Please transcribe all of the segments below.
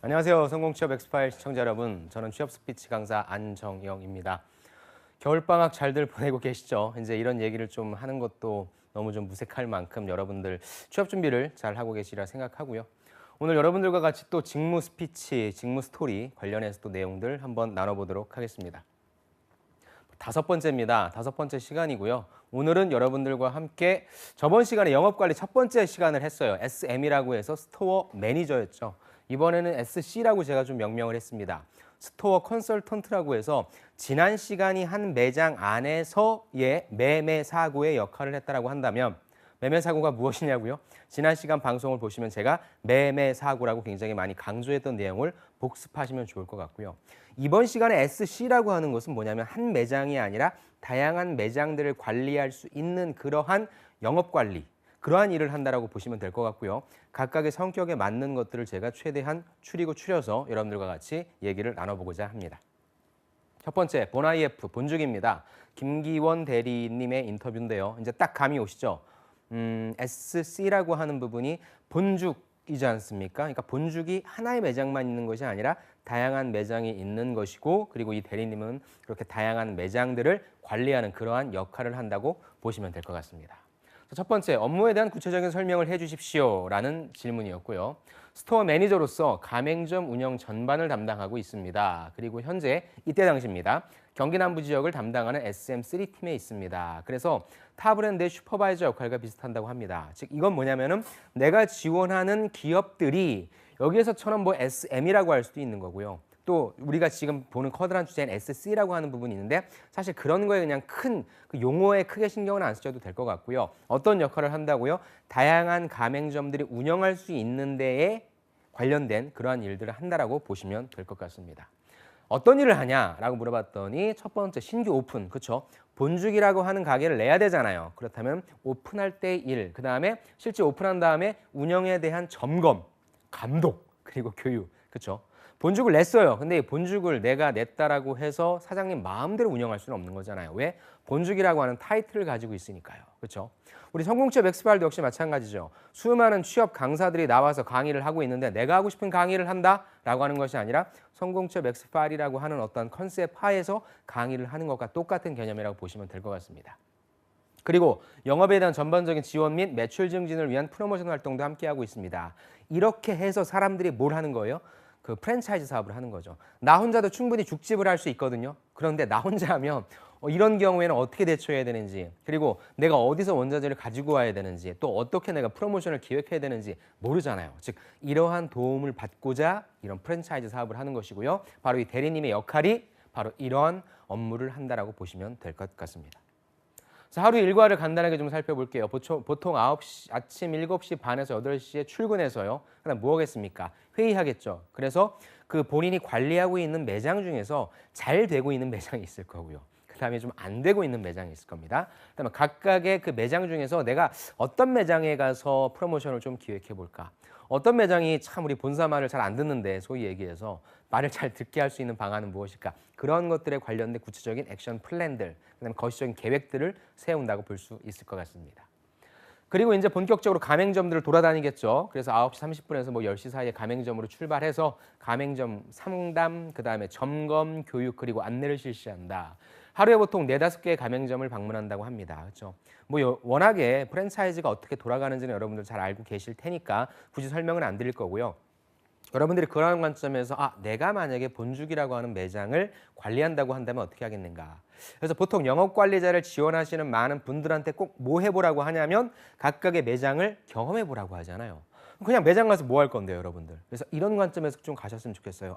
안녕하세요. 성공취업 엑스파일 시청자 여러분. 저는 취업 스피치 강사 안정영입니다. 겨울방학 잘들 보내고 계시죠? 이제 이런 얘기를 좀 하는 것도 너무 좀 무색할 만큼 여러분들 취업 준비를 잘 하고 계시리라 생각하고요. 오늘 여러분들과 같이 또 직무 스피치, 직무 스토리 관련해서 또 내용들 한번 나눠보도록 하겠습니다. 다섯 번째입니다. 다섯 번째 시간이고요. 오늘은 여러분들과 함께 저번 시간에 영업관리 첫 번째 시간을 했어요. SM이라고 해서 스토어 매니저였죠. 이번에는 SC라고 제가 좀 명명을 했습니다. 스토어 컨설턴트라고 해서 지난 시간이 한 매장 안에서의 매매 사고의 역할을 했다라고 한다면 매매 사고가 무엇이냐고요? 지난 시간 방송을 보시면 제가 매매 사고라고 굉장히 많이 강조했던 내용을 복습하시면 좋을 것 같고요. 이번 시간에 SC라고 하는 것은 뭐냐면 한 매장이 아니라 다양한 매장들을 관리할 수 있는 그러한 영업관리, 그러한 일을 한다라고 보시면 될 것 같고요. 각각의 성격에 맞는 것들을 제가 최대한 추리고 추려서 여러분들과 같이 얘기를 나눠보고자 합니다. 첫 번째, 본IF, 본죽입니다. 김기원 대리님의 인터뷰인데요. 이제 딱 감이 오시죠? SC라고 하는 부분이 본죽이지 않습니까? 그러니까 본죽이 하나의 매장만 있는 것이 아니라 다양한 매장이 있는 것이고, 그리고 이 대리님은 그렇게 다양한 매장들을 관리하는 그러한 역할을 한다고 보시면 될 것 같습니다. 첫 번째, 업무에 대한 구체적인 설명을 해주십시오라는 질문이었고요. 스토어 매니저로서 가맹점 운영 전반을 담당하고 있습니다. 그리고 현재 이때 당시입니다. 경기 남부 지역을 담당하는 SM3팀에 있습니다. 그래서 타 브랜드의 슈퍼바이저 역할과 비슷한다고 합니다. 즉 이건 뭐냐면은 내가 지원하는 기업들이 여기에서처럼 뭐 SM이라고 할 수도 있는 거고요. 또 우리가 지금 보는 커다란 주제인 SC라고 하는 부분이 있는데 사실 그런 거에 그냥 큰 그 용어에 크게 신경을 안 쓰셔도 될 것 같고요. 어떤 역할을 한다고요? 다양한 가맹점들이 운영할 수 있는 데에 관련된 그러한 일들을 한다라고 보시면 될 것 같습니다. 어떤 일을 하냐라고 물어봤더니 첫 번째 신규 오픈, 그렇죠? 본죽이라고 하는 가게를 내야 되잖아요. 그렇다면 오픈할 때 일, 그다음에 실제 오픈한 다음에 운영에 대한 점검, 감독, 그리고 교육, 그렇죠? 본죽을 냈어요. 근데 이 본죽을 내가 냈다라고 해서 사장님 마음대로 운영할 수는 없는 거잖아요. 왜? 본죽이라고 하는 타이틀을 가지고 있으니까요. 그렇죠? 우리 성공취업 엑스파일도 역시 마찬가지죠. 수많은 취업 강사들이 나와서 강의를 하고 있는데 내가 하고 싶은 강의를 한다라고 하는 것이 아니라 성공취업 엑스파일이라고 하는 어떤 컨셉 하에서 강의를 하는 것과 똑같은 개념이라고 보시면 될 것 같습니다. 그리고 영업에 대한 전반적인 지원 및 매출 증진을 위한 프로모션 활동도 함께하고 있습니다. 이렇게 해서 사람들이 뭘 하는 거예요? 그 프랜차이즈 사업을 하는 거죠. 나 혼자도 충분히 죽집을 할 수 있거든요. 그런데 나 혼자 하면 이런 경우에는 어떻게 대처해야 되는지, 그리고 내가 어디서 원자재를 가지고 와야 되는지, 또 어떻게 내가 프로모션을 기획해야 되는지 모르잖아요. 즉 이러한 도움을 받고자 이런 프랜차이즈 사업을 하는 것이고요. 바로 이 대리님의 역할이 바로 이러한 업무를 한다라고 보시면 될 것 같습니다. 자, 하루 일과를 간단하게 좀 살펴볼게요. 보통 9시, 아침 7시 반에서 8시에 출근해서요. 그다음 뭐 하겠습니까? 회의하겠죠. 그래서 그 본인이 관리하고 있는 매장 중에서 잘 되고 있는 매장이 있을 거고요. 그다음에 좀 안 되고 있는 매장이 있을 겁니다. 그다음에 각각의 그 매장 중에서 내가 어떤 매장에 가서 프로모션을 좀 기획해 볼까? 어떤 매장이 참 우리 본사 말을 잘 안 듣는데 소위 얘기해서 말을 잘 듣게 할 수 있는 방안은 무엇일까? 그런 것들에 관련된 구체적인 액션 플랜들, 그다음에 거시적인 계획들을 세운다고 볼 수 있을 것 같습니다. 그리고 이제 본격적으로 가맹점들을 돌아다니겠죠. 그래서 9시 30분에서 뭐 10시 사이에 가맹점으로 출발해서 가맹점 상담, 그다음에 점검, 교육, 그리고 안내를 실시한다. 하루에 보통 4-5개의 가맹점을 방문한다고 합니다. 그렇죠? 뭐 워낙에 프랜차이즈가 어떻게 돌아가는지는 여러분들 잘 알고 계실 테니까 굳이 설명은 안 드릴 거고요. 여러분들이 그러한 관점에서 내가 만약에 본죽이라고 하는 매장을 관리한다고 한다면 어떻게 하겠는가. 그래서 보통 영업관리자를 지원하시는 많은 분들한테 꼭 뭐 해보라고 하냐면 각각의 매장을 경험해보라고 하잖아요. 그냥 매장 가서 뭐 할 건데요, 여러분들. 그래서 이런 관점에서 좀 가셨으면 좋겠어요.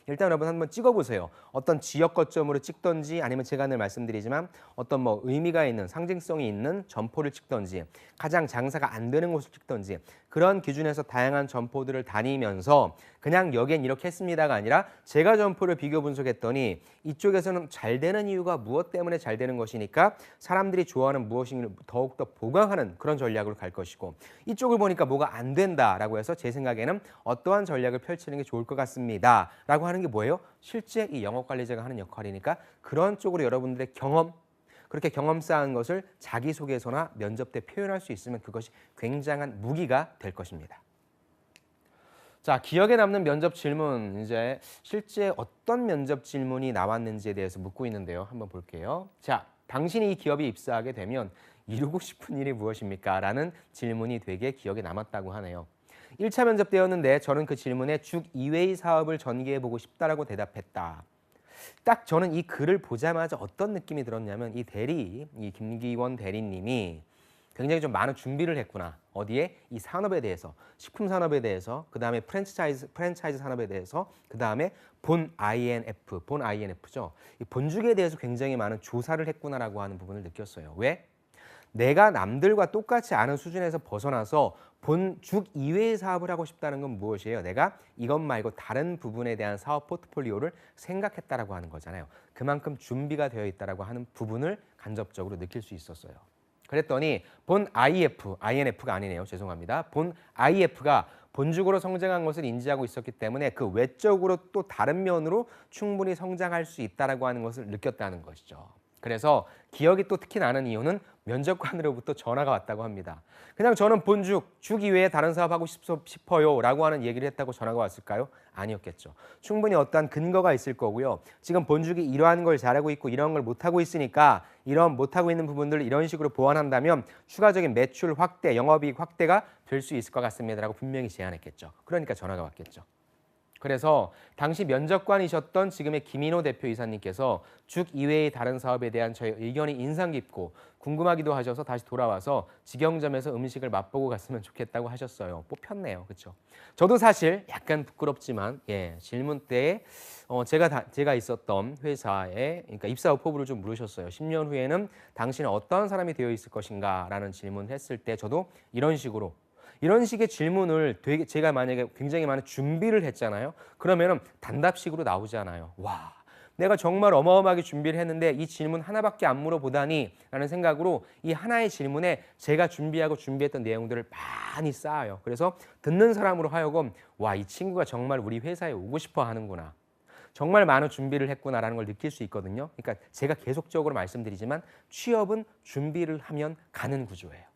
일단 여러분 한번 찍어보세요. 어떤 지역 거점으로 찍던지 아니면 제가 늘 말씀드리지만 어떤 뭐 의미가 있는 상징성이 있는 점포를 찍던지 가장 장사가 안 되는 곳을 찍던지 그런 기준에서 다양한 점포들을 다니면서 그냥 여긴 이렇게 했습니다가 아니라 제가 점포를 비교 분석했더니 이쪽에서는 잘 되는 이유가 무엇 때문에 잘 되는 것이니까 사람들이 좋아하는 무엇인가를 더욱더 보강하는 그런 전략으로 갈 것이고 이쪽을 보니까 뭐가 안 된다라고 해서 제 생각에는 어떠한 전략을 펼치는 게 좋을 것 같습니다 라고 하는 게 뭐예요? 실제 이 영업관리자가 하는 역할이니까 그런 쪽으로 여러분들의 경험, 그렇게 경험 쌓은 것을 자기소개서나 면접 때 표현할 수 있으면 그것이 굉장한 무기가 될 것입니다. 자, 기억에 남는 면접 질문, 이제 실제 어떤 면접 질문이 나왔는지에 대해서 묻고 있는데요. 한번 볼게요. 자, 당신이 이 기업에 입사하게 되면 이루고 싶은 일이 무엇입니까? 라는 질문이 되게 기억에 남았다고 하네요. 1차 면접 때였는데 저는 그 질문에 죽 이외의 사업을 전개해보고 싶다라고 대답했다. 딱 저는 이 글을 보자마자 어떤 느낌이 들었냐면 이 김기원 대리님이 굉장히 좀 많은 준비를 했구나. 어디에? 이 산업에 대해서, 식품 산업에 대해서, 그 다음에 프랜차이즈 산업에 대해서, 그 다음에 본 INF죠. 이 본죽에 대해서 굉장히 많은 조사를 했구나라고 하는 부분을 느꼈어요. 왜? 내가 남들과 똑같지 않은 수준에서 벗어나서 본죽 이외의 사업을 하고 싶다는 건 무엇이에요? 내가 이것 말고 다른 부분에 대한 사업 포트폴리오를 생각했다라고 하는 거잖아요. 그만큼 준비가 되어 있다라고 하는 부분을 간접적으로 느낄 수 있었어요. 그랬더니 본 INF가 아니네요. 죄송합니다. 본 IF가 본죽으로 성장한 것을 인지하고 있었기 때문에 그 외적으로 또 다른 면으로 충분히 성장할 수 있다라고 하는 것을 느꼈다는 것이죠. 그래서 기억이 또 특히 나는 이유는 면접관으로부터 전화가 왔다고 합니다. 그냥 저는 죽 이외에 다른 사업 하고 싶어요 라고 하는 얘기를 했다고 전화가 왔을까요? 아니었겠죠. 충분히 어떠한 근거가 있을 거고요. 지금 본죽이 이러한 걸 잘하고 있고 이런 걸 못하고 있으니까 이런 못하고 있는 부분들을 이런 식으로 보완한다면 추가적인 매출 확대, 영업이익 확대가 될 수 있을 것 같습니다라고 분명히 제안했겠죠. 그러니까 전화가 왔겠죠. 그래서 당시 면접관이셨던 지금의 김인호 대표이사님께서 죽 이외의 다른 사업에 대한 저의 의견이 인상 깊고 궁금하기도 하셔서 다시 돌아와서 직영점에서 음식을 맛보고 갔으면 좋겠다고 하셨어요. 뽑혔네요. 그렇죠? 저도 사실 약간 부끄럽지만 질문 때에 제가 있었던 회사에 그러니까 입사 오퍼부를 좀 물으셨어요. 10년 후에는 당신은 어떤 사람이 되어 있을 것인가 라는 질문을 했을 때 저도 이런 식의 질문을 제가 만약에 굉장히 많은 준비를 했잖아요. 그러면은 단답식으로 나오잖아요. 와, 내가 정말 어마어마하게 준비를 했는데 이 질문 하나밖에 안 물어보다니 라는 생각으로 이 하나의 질문에 제가 준비했던 내용들을 많이 쌓아요. 그래서 듣는 사람으로 하여금 와, 이 친구가 정말 우리 회사에 오고 싶어 하는구나. 정말 많은 준비를 했구나라는 걸 느낄 수 있거든요. 그러니까 제가 계속적으로 말씀드리지만 취업은 준비를 하면 가는 구조예요.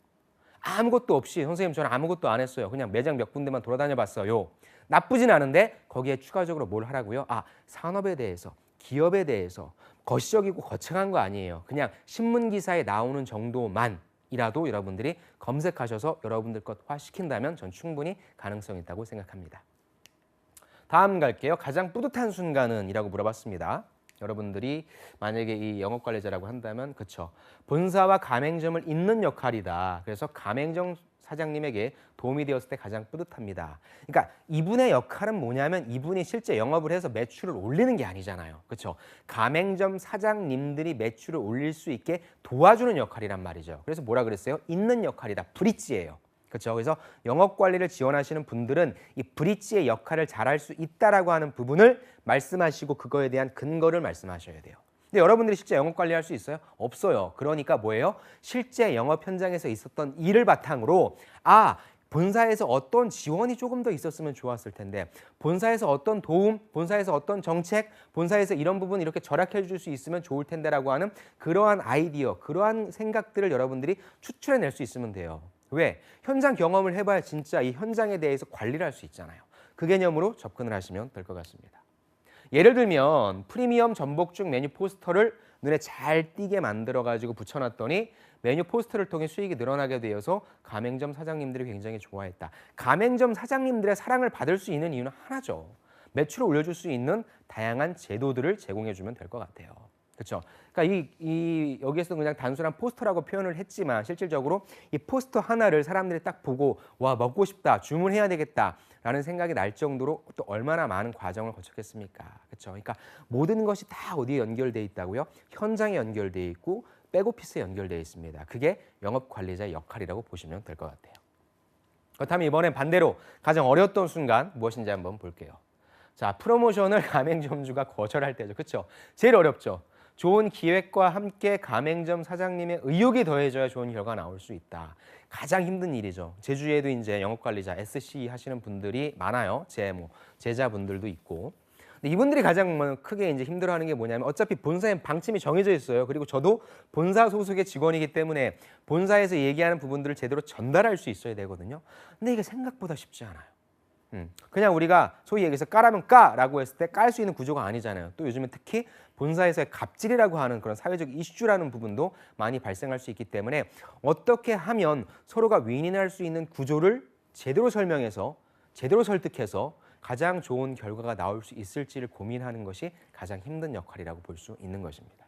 아무것도 없이 선생님 저는 아무것도 안 했어요. 그냥 매장 몇 군데만 돌아다녀 봤어요. 나쁘진 않은데 거기에 추가적으로 뭘 하라고요? 산업에 대해서, 기업에 대해서 거시적이고 거창한 거 아니에요. 그냥 신문 기사에 나오는 정도만이라도 여러분들이 검색하셔서 여러분들 것화 시킨다면 전 충분히 가능성이 있다고 생각합니다. 다음 갈게요. 가장 뿌듯한 순간은 이라고 물어봤습니다. 여러분들이 만약에 이 영업관리자라고 한다면 그쵸, 본사와 가맹점을 잇는 역할이다. 그래서 가맹점 사장님에게 도움이 되었을 때 가장 뿌듯합니다. 그러니까 이분의 역할은 뭐냐면 이분이 실제 영업을 해서 매출을 올리는 게 아니잖아요. 그렇죠? 가맹점 사장님들이 매출을 올릴 수 있게 도와주는 역할이란 말이죠. 그래서 뭐라 그랬어요? 잇는 역할이다. 브릿지예요. 그렇죠? 그래서 영업 관리를 지원하시는 분들은 이 브릿지의 역할을 잘할 수 있다라고 하는 부분을 말씀하시고 그거에 대한 근거를 말씀하셔야 돼요. 근데 여러분들이 실제 영업 관리할 수 있어요? 없어요. 그러니까 뭐예요? 실제 영업 현장에서 있었던 일을 바탕으로 본사에서 어떤 지원이 조금 더 있었으면 좋았을 텐데, 본사에서 어떤 도움, 본사에서 어떤 정책, 본사에서 이런 부분 이렇게 절약해 줄 수 있으면 좋을 텐데라고 하는 그러한 아이디어, 그러한 생각들을 여러분들이 추출해낼 수 있으면 돼요. 왜? 현장 경험을 해봐야 진짜 이 현장에 대해서 관리를 할 수 있잖아요. 그 개념으로 접근을 하시면 될 것 같습니다. 예를 들면 프리미엄 전복죽 메뉴 포스터를 눈에 잘 띄게 만들어가지고 붙여놨더니 메뉴 포스터를 통해 수익이 늘어나게 되어서 가맹점 사장님들이 굉장히 좋아했다. 가맹점 사장님들의 사랑을 받을 수 있는 이유는 하나죠. 매출을 올려줄 수 있는 다양한 제도들을 제공해주면 될 것 같아요. 그렇죠? 그러니까 여기에서 그냥 단순한 포스터라고 표현을 했지만 실질적으로 이 포스터 하나를 사람들이 딱 보고 와, 먹고 싶다, 주문해야 되겠다라는 생각이 날 정도로 또 얼마나 많은 과정을 거쳤겠습니까? 그렇죠? 그러니까 모든 것이 다 어디에 연결돼 있다고요? 현장에 연결돼 있고 백오피스에 연결돼 있습니다. 그게 영업 관리자의 역할이라고 보시면 될 것 같아요. 그렇다면 이번엔 반대로 가장 어려웠던 순간 무엇인지 한번 볼게요. 자, 프로모션을 가맹점주가 거절할 때죠. 그렇죠? 제일 어렵죠. 좋은 기획과 함께 가맹점 사장님의 의욕이 더해져야 좋은 결과가 나올 수 있다. 가장 힘든 일이죠. 제주에도 이제 영업관리자, SC 하시는 분들이 많아요. 제자분들도 있고. 근데 이분들이 가장 크게 이제 힘들어하는 게 뭐냐면 어차피 본사에 방침이 정해져 있어요. 그리고 저도 본사 소속의 직원이기 때문에 본사에서 얘기하는 부분들을 제대로 전달할 수 있어야 되거든요. 근데 이게 생각보다 쉽지 않아요. 그냥 우리가 소위 얘기해서 까라면 까라고 했을 때 깔 수 있는 구조가 아니잖아요. 또 요즘에 특히 본사에서의 갑질이라고 하는 그런 사회적 이슈라는 부분도 많이 발생할 수 있기 때문에 어떻게 하면 서로가 윈윈할 수 있는 구조를 제대로 설명해서 제대로 설득해서 가장 좋은 결과가 나올 수 있을지를 고민하는 것이 가장 힘든 역할이라고 볼 수 있는 것입니다.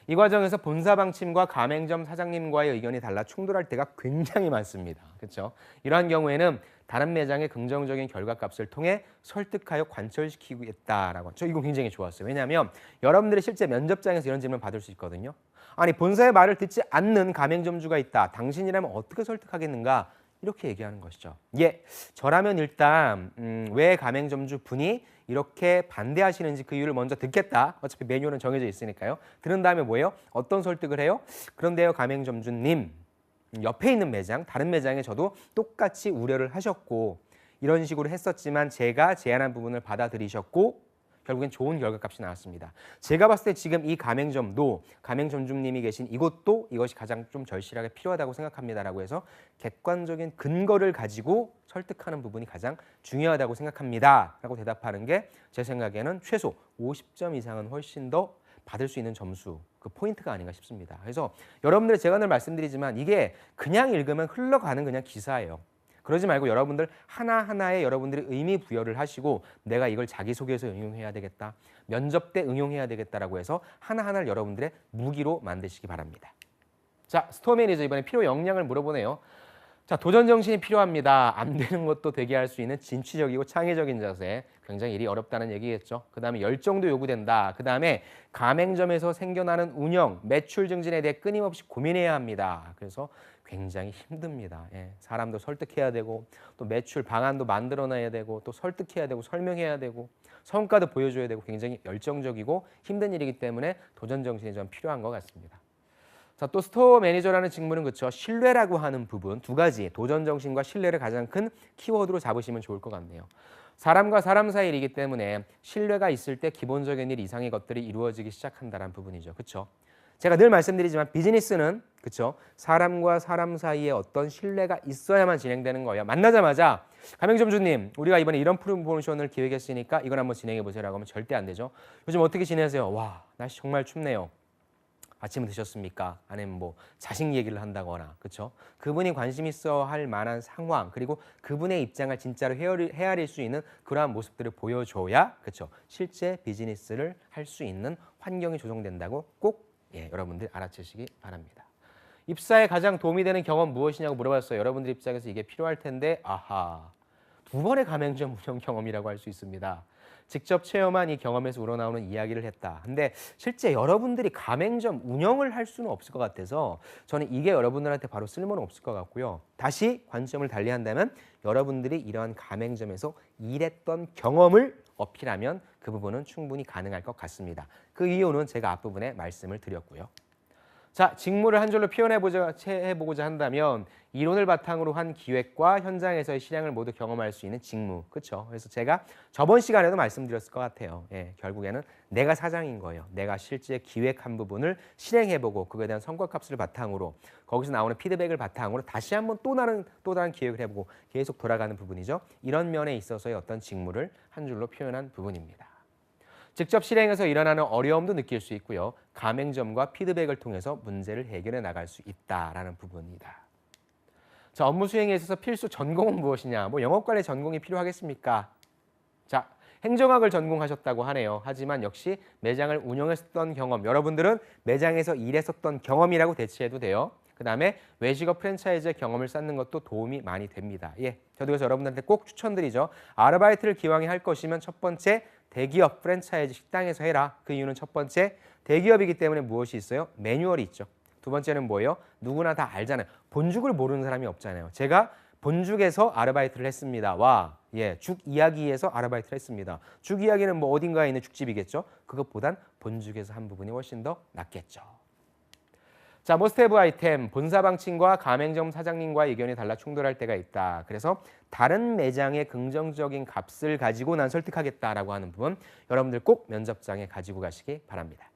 이 과정에서 본사 방침과 가맹점 사장님과의 의견이 달라 충돌할 때가 굉장히 많습니다. 그렇죠? 이러한 경우에는 다른 매장의 긍정적인 결과값을 통해 설득하여 관철시키겠다라고. 저 이거 굉장히 좋았어요. 왜냐하면 여러분들이 실제 면접장에서 이런 질문 받을 수 있거든요. 아니 본사의 말을 듣지 않는 가맹점주가 있다. 당신이라면 어떻게 설득하겠는가? 이렇게 얘기하는 것이죠. 예, 저라면 일단 왜 가맹점주 분이 이렇게 반대하시는지 그 이유를 먼저 듣겠다. 어차피 매뉴얼은 정해져 있으니까요. 들은 다음에 뭐예요? 어떤 설득을 해요? 그런데요, 가맹점주님, 옆에 있는 매장, 다른 매장에 저도 똑같이 우려를 하셨고 이런 식으로 했었지만 제가 제안한 부분을 받아들이셨고 결국엔 좋은 결과값이 나왔습니다. 제가 봤을 때 지금 이 가맹점도 가맹점주님이 계신 이곳도 이것이 가장 좀 절실하게 필요하다고 생각합니다라고 해서 객관적인 근거를 가지고 설득하는 부분이 가장 중요하다고 생각합니다 라고 대답하는 게 제 생각에는 최소 50점 이상은 훨씬 더 받을 수 있는 점수, 그 포인트가 아닌가 싶습니다. 그래서 여러분들 제가 늘 말씀드리지만 이게 그냥 읽으면 흘러가는 그냥 기사예요. 그러지 말고 여러분들 하나하나에 여러분들이 의미 부여를 하시고 내가 이걸 자기소개에서 응용해야 되겠다. 면접 때 응용해야 되겠다라고 해서 하나하나를 여러분들의 무기로 만드시기 바랍니다. 자, 스토어 매니저 이번에 필요 역량을 물어보네요. 자, 도전 정신이 필요합니다. 안 되는 것도 되게 할 수 있는 진취적이고 창의적인 자세. 굉장히 일이 어렵다는 얘기겠죠. 그다음에 열정도 요구된다. 그다음에 가맹점에서 생겨나는 운영, 매출 증진에 대해 끊임없이 고민해야 합니다. 그래서 굉장히 힘듭니다. 예, 사람도 설득해야 되고 또 매출 방안도 만들어놔야 되고 또 설득해야 되고 설명해야 되고 성과도 보여줘야 되고 굉장히 열정적이고 힘든 일이기 때문에 도전 정신이 좀 필요한 것 같습니다. 자, 또 스토어 매니저라는 직무는 그렇죠. 신뢰라고 하는 부분 두 가지, 도전 정신과 신뢰를 가장 큰 키워드로 잡으시면 좋을 것 같네요. 사람과 사람 사이 일이기 때문에 신뢰가 있을 때 기본적인 일 이상의 것들이 이루어지기 시작한다는 부분이죠. 그렇죠? 제가 늘 말씀드리지만 비즈니스는 그렇죠? 사람과 사람 사이에 어떤 신뢰가 있어야만 진행되는 거예요. 만나자마자 가맹점주님, 우리가 이번에 이런 프로모션을 기획했으니까 이걸 한번 진행해 보세요라고 하면 절대 안 되죠. 요즘 어떻게 지내세요? 와, 날씨 정말 춥네요. 아침은 드셨습니까? 아니면 뭐 자식 얘기를 한다거나, 그렇죠? 그분이 관심 있어 할 만한 상황, 그리고 그분의 입장을 진짜로 헤아릴 수 있는 그러한 모습들을 보여줘야, 그렇죠? 실제 비즈니스를 할 수 있는 환경이 조성된다고 꼭 여러분들 알아채시기 바랍니다. 입사에 가장 도움이 되는 경험 무엇이냐고 물어봤어요. 여러분들 입장에서 이게 필요할 텐데, 아하, 2번의 가맹점 운영 경험이라고 할 수 있습니다. 직접 체험한 이 경험에서 우러나오는 이야기를 했다. 근데 실제 여러분들이 가맹점 운영을 할 수는 없을 것 같아서 저는 이게 여러분들한테 바로 쓸모는 없을 것 같고요. 다시 관점을 달리한다면 여러분들이 이러한 가맹점에서 일했던 경험을 어필하면 그 부분은 충분히 가능할 것 같습니다. 그 이유는 제가 앞부분에 말씀을 드렸고요. 자, 직무를 한 줄로 표현해보고자 한다면 이론을 바탕으로 한 기획과 현장에서의 실행을 모두 경험할 수 있는 직무, 그렇죠? 그래서 제가 저번 시간에도 말씀드렸을 것 같아요. 결국에는 내가 사장인 거예요. 내가 실제 기획한 부분을 실행해보고 그거에 대한 성과값을 바탕으로 거기서 나오는 피드백을 바탕으로 다시 한번 또 다른 기획을 해보고 계속 돌아가는 부분이죠. 이런 면에 있어서의 어떤 직무를 한 줄로 표현한 부분입니다. 직접 실행해서 일어나는 어려움도 느낄 수 있고요. 가맹점과 피드백을 통해서 문제를 해결해 나갈 수 있다라는 부분이다. 자, 업무 수행에 있어서 필수 전공은 무엇이냐? 뭐 영업관리 전공이 필요하겠습니까? 자, 행정학을 전공하셨다고 하네요. 하지만 역시 매장을 운영했었던 경험, 여러분들은 매장에서 일했었던 경험이라고 대체해도 돼요. 그 다음에 외식업 프랜차이즈의 경험을 쌓는 것도 도움이 많이 됩니다. 저도 그래서 여러분들한테 꼭 추천드리죠. 아르바이트를 기왕에 할 것이면 첫 번째 대기업 프랜차이즈 식당에서 해라. 그 이유는 첫 번째 대기업이기 때문에 무엇이 있어요? 매뉴얼이 있죠. 두 번째는 뭐예요? 누구나 다 알잖아요. 본죽을 모르는 사람이 없잖아요. 제가 본죽에서 아르바이트를 했습니다. 죽 이야기에서 아르바이트를 했습니다. 죽 이야기는 뭐 어딘가에 있는 죽집이겠죠. 그것보단 본죽에서 한 부분이 훨씬 더 낫겠죠. 자, 머스트헤브 아이템, 본사 방침과 가맹점 사장님과의 의견이 달라 충돌할 때가 있다. 그래서 다른 매장의 긍정적인 값을 가지고 난 설득하겠다라고 하는 부분 여러분들 꼭 면접장에 가지고 가시기 바랍니다.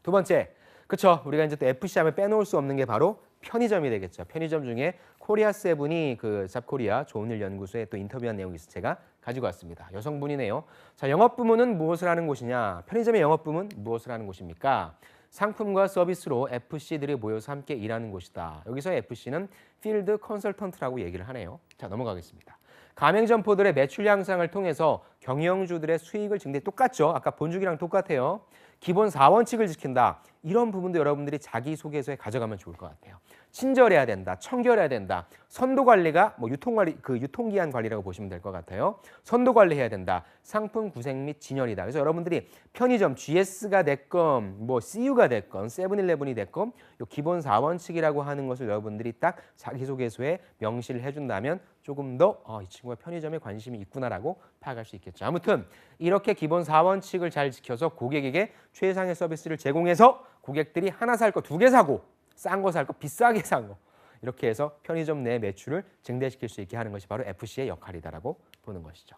두 번째, 그쵸? 우리가 이제 또 FC 하면 빼놓을 수 없는 게 바로 편의점이 되겠죠. 편의점 중에 코리아 세븐이 그 잡코리아 좋은 일 연구소에 또 인터뷰한 내용이 있어서 제가 가지고 왔습니다. 여성분이네요. 자, 영업 부문은 무엇을 하는 곳이냐? 편의점의 영업 부문 무엇을 하는 곳입니까? 상품과 서비스로 FC들이 모여서 함께 일하는 곳이다. 여기서 FC는 필드 컨설턴트라고 얘기를 하네요. 자, 넘어가겠습니다. 가맹점포들의 매출 향상을 통해서 경영주들의 수익을 증대, 똑같죠? 아까 본주기랑 똑같아요. 기본 4원칙을 지킨다. 이런 부분도 여러분들이 자기소개서에 가져가면 좋을 것 같아요. 친절해야 된다. 청결해야 된다. 선도 관리가 뭐 유통관리, 그 유통기한 관리라고 보시면 될 것 같아요. 선도 관리해야 된다. 상품 구색 및 진열이다. 그래서 여러분들이 편의점 GS가 됐건 뭐 CU가 됐건 세븐일레븐이 됐건 요 기본 4원칙이라고 하는 것을 여러분들이 딱 자기소개서에 명시를 해준다면 조금 더 이 친구가 편의점에 관심이 있구나라고 파악할 수 있겠죠. 아무튼 이렇게 기본 4원칙을 잘 지켜서 고객에게 최상의 서비스를 제공해서 고객들이 하나 살 거 두 개 사고 싼 거 살 거 비싸게 산 거 이렇게 해서 편의점 내 매출을 증대시킬 수 있게 하는 것이 바로 FC의 역할이다라고 보는 것이죠.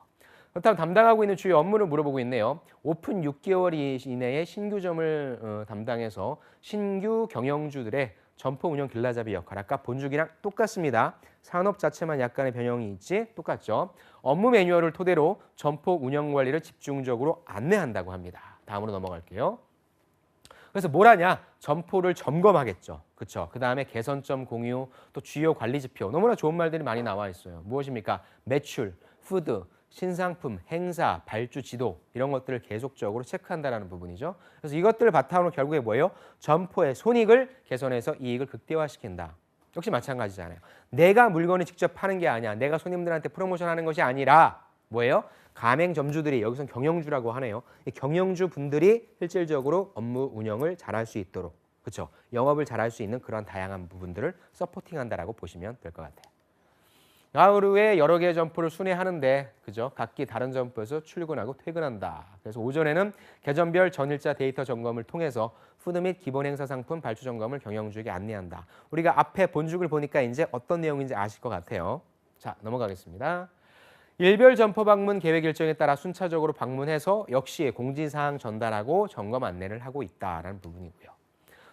그렇다면 담당하고 있는 주요 업무를 물어보고 있네요. 오픈 6개월 이내에 신규점을 담당해서 신규 경영주들의 점포 운영 길라잡이 역할, 아까 본주기랑 똑같습니다. 산업 자체만 약간의 변형이 있지 똑같죠. 업무 매뉴얼을 토대로 점포 운영 관리를 집중적으로 안내한다고 합니다. 다음으로 넘어갈게요. 그래서 뭘 하냐? 점포를 점검하겠죠. 그렇죠? 그다음에 개선점 공유, 또 주요 관리 지표. 너무나 좋은 말들이 많이 나와 있어요. 무엇입니까? 매출, 푸드, 신상품, 행사, 발주 지도 이런 것들을 계속적으로 체크한다는 부분이죠. 그래서 이것들을 바탕으로 결국에 뭐예요? 점포의 손익을 개선해서 이익을 극대화시킨다. 역시 마찬가지잖아요. 내가 물건을 직접 파는 게 아니야. 내가 손님들한테 프로모션하는 것이 아니라 뭐예요? 가맹점주들이, 여기선 경영주라고 하네요. 이 경영주 분들이 실질적으로 업무 운영을 잘할 수 있도록, 그렇죠? 영업을 잘할 수 있는 그런 다양한 부분들을 서포팅한다라고 보시면 될 것 같아요. 하루에 여러 개의 점포를 순회하는데, 그죠? 각기 다른 점포에서 출근하고 퇴근한다. 그래서 오전에는 계점별 전일자 데이터 점검을 통해서 푸드 및 기본 행사 상품 발주 점검을 경영주에게 안내한다. 우리가 앞에 본죽을 보니까 이제 어떤 내용인지 아실 것 같아요. 자, 넘어가겠습니다. 일별 점포 방문 계획 일정에 따라 순차적으로 방문해서 역시 공지사항 전달하고 점검 안내를 하고 있다라는 부분이고요.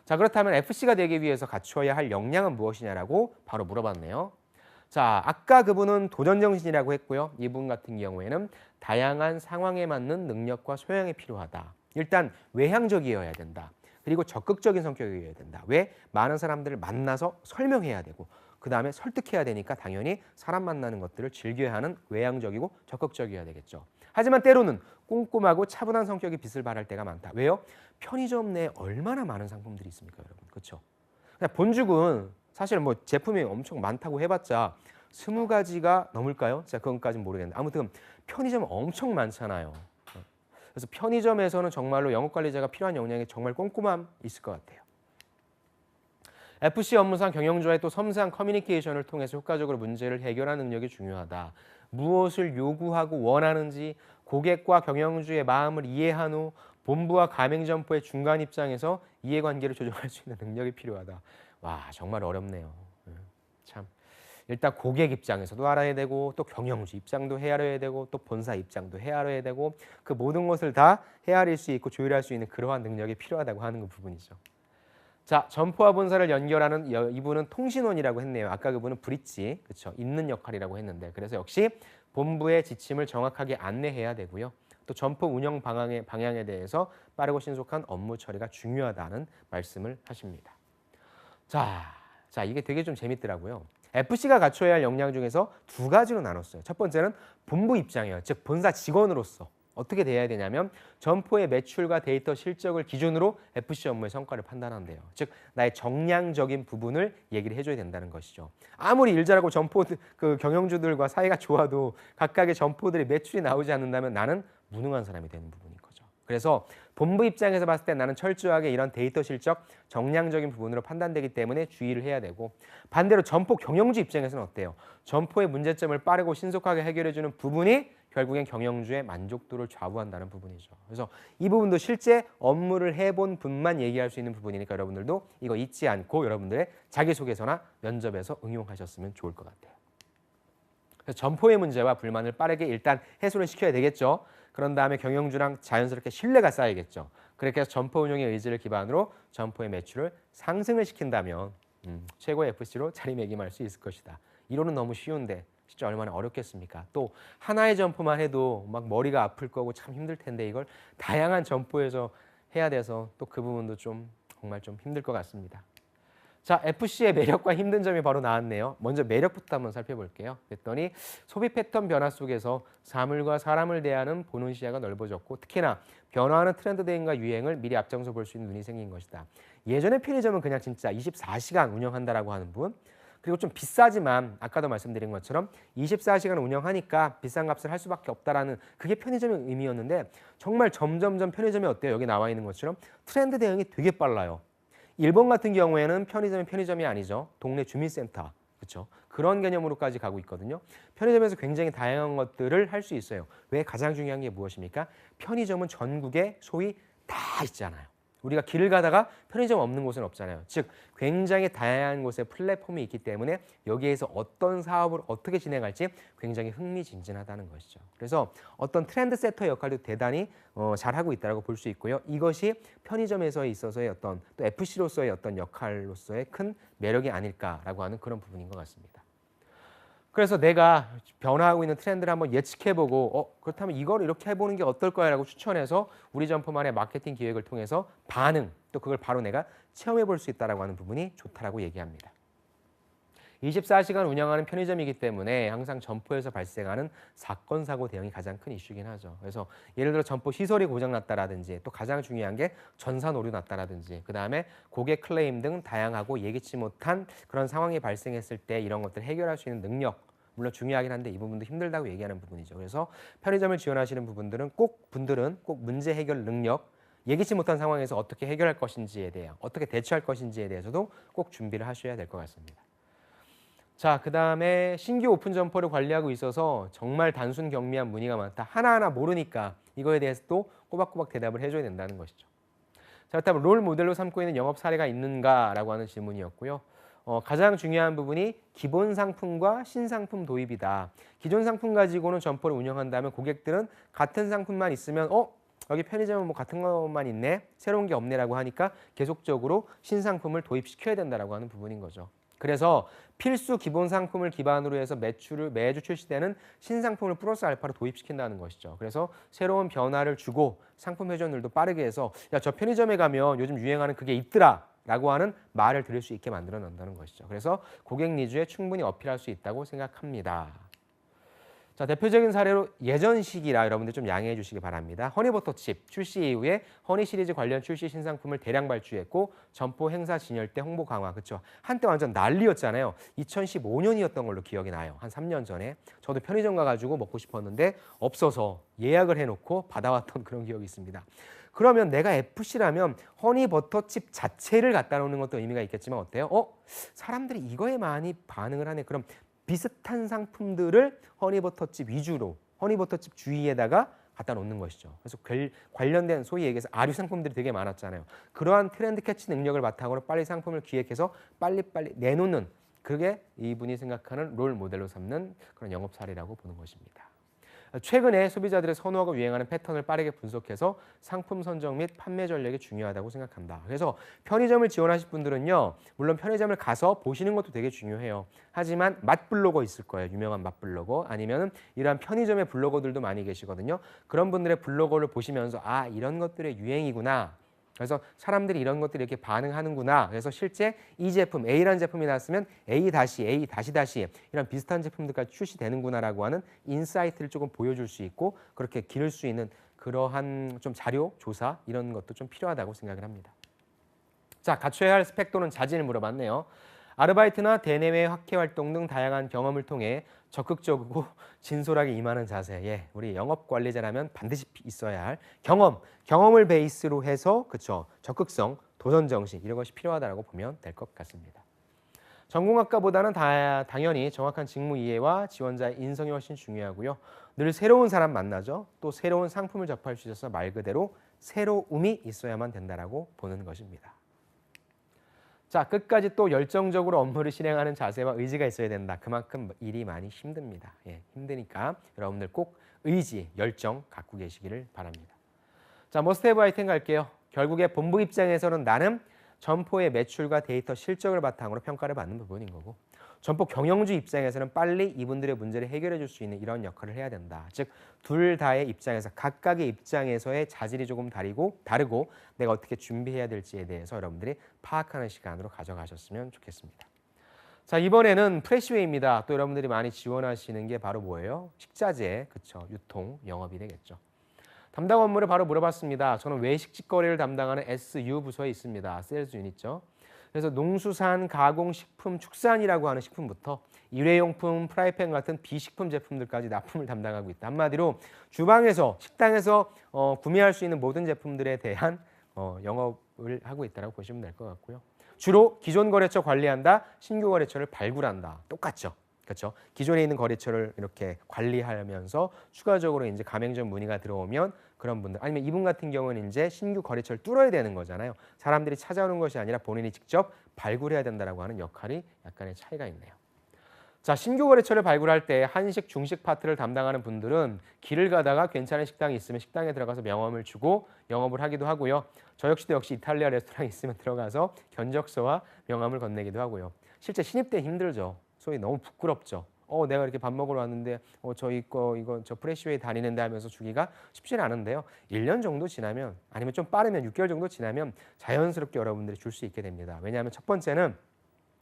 자, 그렇다면 FC가 되기 위해서 갖추어야 할 역량은 무엇이냐라고 바로 물어봤네요. 자, 아까 그분은 도전정신이라고 했고요. 이분 같은 경우에는 다양한 상황에 맞는 능력과 소양이 필요하다. 일단 외향적이어야 된다. 그리고 적극적인 성격이어야 된다. 왜? 많은 사람들을 만나서 설명해야 되고 그 다음에 설득해야 되니까 당연히 사람 만나는 것들을 즐겨야 하는 외향적이고 적극적이어야 되겠죠. 하지만 때로는 꼼꼼하고 차분한 성격의 빛을 발할 때가 많다. 왜요? 편의점 내에 얼마나 많은 상품들이 있습니까, 여러분? 그렇죠? 본죽은 사실 뭐 제품이 엄청 많다고 해봤자 20가지가 넘을까요? 제가 그건까지는 모르겠는데 아무튼 편의점 엄청 많잖아요. 그래서 편의점에서는 정말로 영업관리자가 필요한 역량이 정말 꼼꼼함 있을 것 같아요. FC 업무상 경영주와의 또 섬세한 커뮤니케이션을 통해서 효과적으로 문제를 해결하는 능력이 중요하다. 무엇을 요구하고 원하는지 고객과 경영주의 마음을 이해한 후 본부와 가맹점포의 중간 입장에서 이해관계를 조정할 수 있는 능력이 필요하다. 와, 정말 어렵네요. 참. 일단 고객 입장에서도 알아야 되고 또 경영주 입장도 헤아려야 되고 또 본사 입장도 헤아려야 되고 그 모든 것을 다 헤아릴 수 있고 조율할 수 있는 그러한 능력이 필요하다고 하는 그 부분이죠. 자, 점포와 본사를 연결하는 이분은 통신원이라고 했네요. 아까 그분은 브릿지, 그렇죠? 잇는 역할이라고 했는데 그래서 역시 본부의 지침을 정확하게 안내해야 되고요. 또 점포 운영 방향에 대해서 빠르고 신속한 업무 처리가 중요하다는 말씀을 하십니다. 자, 이게 되게 좀 재밌더라고요. FC가 갖춰야 할 역량 중에서 두 가지로 나눴어요. 첫 번째는 본부 입장이에요. 즉 본사 직원으로서 어떻게 돼야 되냐면 점포의 매출과 데이터 실적을 기준으로 FC 업무의 성과를 판단한대요. 즉 나의 정량적인 부분을 얘기를 해줘야 된다는 것이죠. 아무리 일 잘하고 점포 그 경영주들과 사이가 좋아도 각각의 점포들이 매출이 나오지 않는다면 나는 무능한 사람이 되는 부분인 거죠. 그래서 본부 입장에서 봤을 때 나는 철저하게 이런 데이터 실적 정량적인 부분으로 판단되기 때문에 주의를 해야 되고 반대로 점포 경영주 입장에서는 어때요? 점포의 문제점을 빠르고 신속하게 해결해주는 부분이 결국엔 경영주의 만족도를 좌우한다는 부분이죠. 그래서 이 부분도 실제 업무를 해본 분만 얘기할 수 있는 부분이니까 여러분들도 이거 잊지 않고 여러분들의 자기소개서나 면접에서 응용하셨으면 좋을 것 같아요. 그래서 점포의 문제와 불만을 빠르게 일단 해소를 시켜야 되겠죠. 그런 다음에 경영주랑 자연스럽게 신뢰가 쌓이겠죠. 그렇게 해서 점포 운용의 의지를 기반으로 점포의 매출을 상승을 시킨다면 최고의 FC로 자리매김할 수 있을 것이다. 이론은 너무 쉬운데 진짜 얼마나 어렵겠습니까? 또 하나의 점포만 해도 막 머리가 아플 거고 참 힘들 텐데 이걸 다양한 점포에서 해야 돼서 또 그 부분도 좀 정말 좀 힘들 것 같습니다. 자, FC의 매력과 힘든 점이 바로 나왔네요. 먼저 매력부터 한번 살펴볼게요. 그랬더니 소비 패턴 변화 속에서 사물과 사람을 대하는 보는 시야가 넓어졌고 특히나 변화하는 트렌드 대응과 유행을 미리 앞장서 볼 수 있는 눈이 생긴 것이다. 예전에 편의점은 그냥 진짜 24시간 운영한다라고 하는 분, 그리고 좀 비싸지만 아까도 말씀드린 것처럼 24시간 운영하니까 비싼 값을 할 수밖에 없다라는 그게 편의점의 의미였는데 정말 점점점 편의점이 어때요? 여기 나와 있는 것처럼 트렌드 대응이 되게 빨라요. 일본 같은 경우에는 편의점이 편의점이 아니죠. 동네 주민센터. 그렇죠? 그런 개념으로까지 가고 있거든요. 편의점에서 굉장히 다양한 것들을 할 수 있어요. 왜? 가장 중요한 게 무엇입니까? 편의점은 전국에 소위 다 있잖아요. 우리가 길을 가다가 편의점 없는 곳은 없잖아요. 즉 굉장히 다양한 곳에 플랫폼이 있기 때문에 여기에서 어떤 사업을 어떻게 진행할지 굉장히 흥미진진하다는 것이죠. 그래서 어떤 트렌드 세터 역할도 대단히 잘하고 있다고 볼 수 있고요. 이것이 편의점에서 있어서의 어떤 또 FC로서의 어떤 역할로서의 큰 매력이 아닐까라고 하는 그런 부분인 것 같습니다. 그래서 내가 변화하고 있는 트렌드를 한번 예측해보고 그렇다면 이걸 이렇게 해보는 게 어떨까라고 추천해서 우리 점포만의 마케팅 기획을 통해서 반응 또 그걸 바로 내가 체험해볼 수 있다라고 하는 부분이 좋다라고 얘기합니다. 24시간 운영하는 편의점이기 때문에 항상 점포에서 발생하는 사건, 사고 대응이 가장 큰 이슈긴 하죠. 그래서 예를 들어 점포 시설이 고장났다라든지 또 가장 중요한 게 전산 오류 났다라든지 그다음에 고객 클레임 등 다양하고 예기치 못한 그런 상황이 발생했을 때 이런 것들을 해결할 수 있는 능력 물론 중요하긴 한데 이 부분도 힘들다고 얘기하는 부분이죠. 그래서 편의점을 지원하시는 분들은 꼭 문제 해결 능력 예기치 못한 상황에서 어떻게 해결할 것인지에 대해 어떻게 대처할 것인지에 대해서도 꼭 준비를 하셔야 될 것 같습니다. 자, 그 다음에 신규 오픈 점포를 관리하고 있어서 정말 단순 경미한 문의가 많다. 하나하나 모르니까 이거에 대해서 또 꼬박꼬박 대답을 해줘야 된다는 것이죠. 자, 그렇다면 롤 모델로 삼고 있는 영업 사례가 있는가라고 하는 질문이었고요. 가장 중요한 부분이 기본 상품과 신상품 도입이다. 기존 상품 가지고는 점포를 운영한다면 고객들은 같은 상품만 있으면 여기 편의점은 뭐 같은 것만 있네, 새로운 게 없네라고 하니까 계속적으로 신상품을 도입시켜야 된다라고 하는 부분인 거죠. 그래서 필수 기본 상품을 기반으로 해서 매주 출시되는 신상품을 플러스 알파로 도입시킨다는 것이죠. 그래서 새로운 변화를 주고 상품 회전율도 빠르게 해서 야, 저 편의점에 가면 요즘 유행하는 그게 있더라 라고 하는 말을 들을 수 있게 만들어 놓는다는 것이죠. 그래서 고객 니즈에 충분히 어필할 수 있다고 생각합니다. 자, 대표적인 사례로 예전 시기라 여러분들 좀 양해해 주시기 바랍니다. 허니버터칩 출시 이후에 허니 시리즈 관련 출시 신상품을 대량 발주했고 점포 행사 진열 때 홍보 강화. 그렇죠. 한때 완전 난리였잖아요. 2015년이었던 걸로 기억이 나요. 한 3년 전에. 저도 편의점 가가지고 먹고 싶었는데 없어서 예약을 해놓고 받아왔던 그런 기억이 있습니다. 그러면 내가 FC라면 허니버터칩 자체를 갖다 놓는 것도 의미가 있겠지만 어때요? 사람들이 이거에 많이 반응을 하네. 그럼 비슷한 상품들을 허니버터칩 위주로 허니버터칩 주위에다가 갖다 놓는 것이죠. 그래서 관련된 소위 얘기해서 아류 상품들이 되게 많았잖아요. 그러한 트렌드 캐치 능력을 바탕으로 빨리 상품을 기획해서 빨리빨리 내놓는 그게 이분이 생각하는 롤 모델로 삼는 그런 영업 사례라고 보는 것입니다. 최근에 소비자들의 선호하고 유행하는 패턴을 빠르게 분석해서 상품 선정 및 판매 전략이 중요하다고 생각한다. 그래서 편의점을 지원하실 분들은요. 물론 편의점을 가서 보시는 것도 되게 중요해요. 하지만 맛 블로거 있을 거예요. 유명한 맛 블로거 아니면 이러한 편의점의 블로거들도 많이 계시거든요. 그런 분들의 블로거를 보시면서 아 이런 것들의 유행이구나. 그래서 사람들이 이런 것들이 이렇게 반응하는구나. 그래서 실제 이 제품 A라는 제품이 나왔으면 A 이런 비슷한 제품들까지 출시되는구나라고 하는 인사이트를 조금 보여줄 수 있고 그렇게 기를 수 있는 그러한 좀 자료, 조사 이런 것도 좀 필요하다고 생각을 합니다. 자, 갖춰야 할 스펙 또는 자질을 물어봤네요. 아르바이트나 대내외 학회 활동 등 다양한 경험을 통해 적극적이고 진솔하게 임하는 자세. 예, 우리 영업 관리자라면 반드시 있어야 할 경험을 베이스로 해서 그렇죠. 적극성, 도전 정신 이런 것이 필요하다고 보면 될 것 같습니다. 전공학과보다는 당연히 정확한 직무 이해와 지원자의 인성이 훨씬 중요하고요. 늘 새로운 사람 만나죠. 또 새로운 상품을 접할 수 있어서 말 그대로 새로움이 있어야만 된다라고 보는 것입니다. 자, 끝까지 또 열정적으로 업무를 실행하는 자세와 의지가 있어야 된다. 그만큼 일이 많이 힘듭니다. 예, 힘드니까 여러분들 꼭 의지, 열정 갖고 계시기를 바랍니다. 자, 머스트 해브 아이템 갈게요. 결국에 본부 입장에서는 나는 점포의 매출과 데이터 실적을 바탕으로 평가를 받는 부분인 거고 점포 경영주 입장에서는 빨리 이분들의 문제를 해결해 줄 수 있는 이런 역할을 해야 된다. 즉 둘 다의 입장에서 각각의 입장에서의 자질이 조금 다르고 내가 어떻게 준비해야 될지에 대해서 여러분들이 파악하는 시간으로 가져가셨으면 좋겠습니다. 자, 이번에는 프레시웨이입니다. 또 여러분들이 많이 지원하시는 게 바로 뭐예요? 식자재, 그쵸? 유통, 영업이 되겠죠. 담당 업무를 바로 물어봤습니다. 저는 외식직 거래를 담당하는 SU 부서에 있습니다. 세일즈 유닛죠. 그래서 농수산, 가공, 식품, 축산이라고 하는 식품부터 일회용품, 프라이팬 같은 비식품 제품들까지 납품을 담당하고 있다. 한마디로 주방에서, 식당에서 구매할 수 있는 모든 제품들에 대한 영업을 하고 있다고 보시면 될 것 같고요. 주로 기존 거래처 관리한다, 신규 거래처를 발굴한다. 똑같죠. 그렇죠? 기존에 있는 거래처를 이렇게 관리하면서 추가적으로 이제 가맹점 문의가 들어오면 그런 분들 아니면 이분 같은 경우는 이제 신규 거래처를 뚫어야 되는 거잖아요. 사람들이 찾아오는 것이 아니라 본인이 직접 발굴해야 된다라고 하는 역할이 약간의 차이가 있네요. 자, 신규 거래처를 발굴할 때 한식, 중식 파트를 담당하는 분들은 길을 가다가 괜찮은 식당이 있으면 식당에 들어가서 명함을 주고 영업을 하기도 하고요. 저 역시도 역시 이탈리아 레스토랑이 있으면 들어가서 견적서와 명함을 건네기도 하고요. 실제 신입 때 힘들죠. 소위 너무 부끄럽죠. 내가 이렇게 밥 먹으러 왔는데 저희 거 이거 저 프레시웨이 다니는데 하면서 주기가 쉽지는 않은데요. 1년 정도 지나면 아니면 좀 빠르면 6개월 정도 지나면 자연스럽게 여러분들이 줄 수 있게 됩니다. 왜냐하면 첫 번째는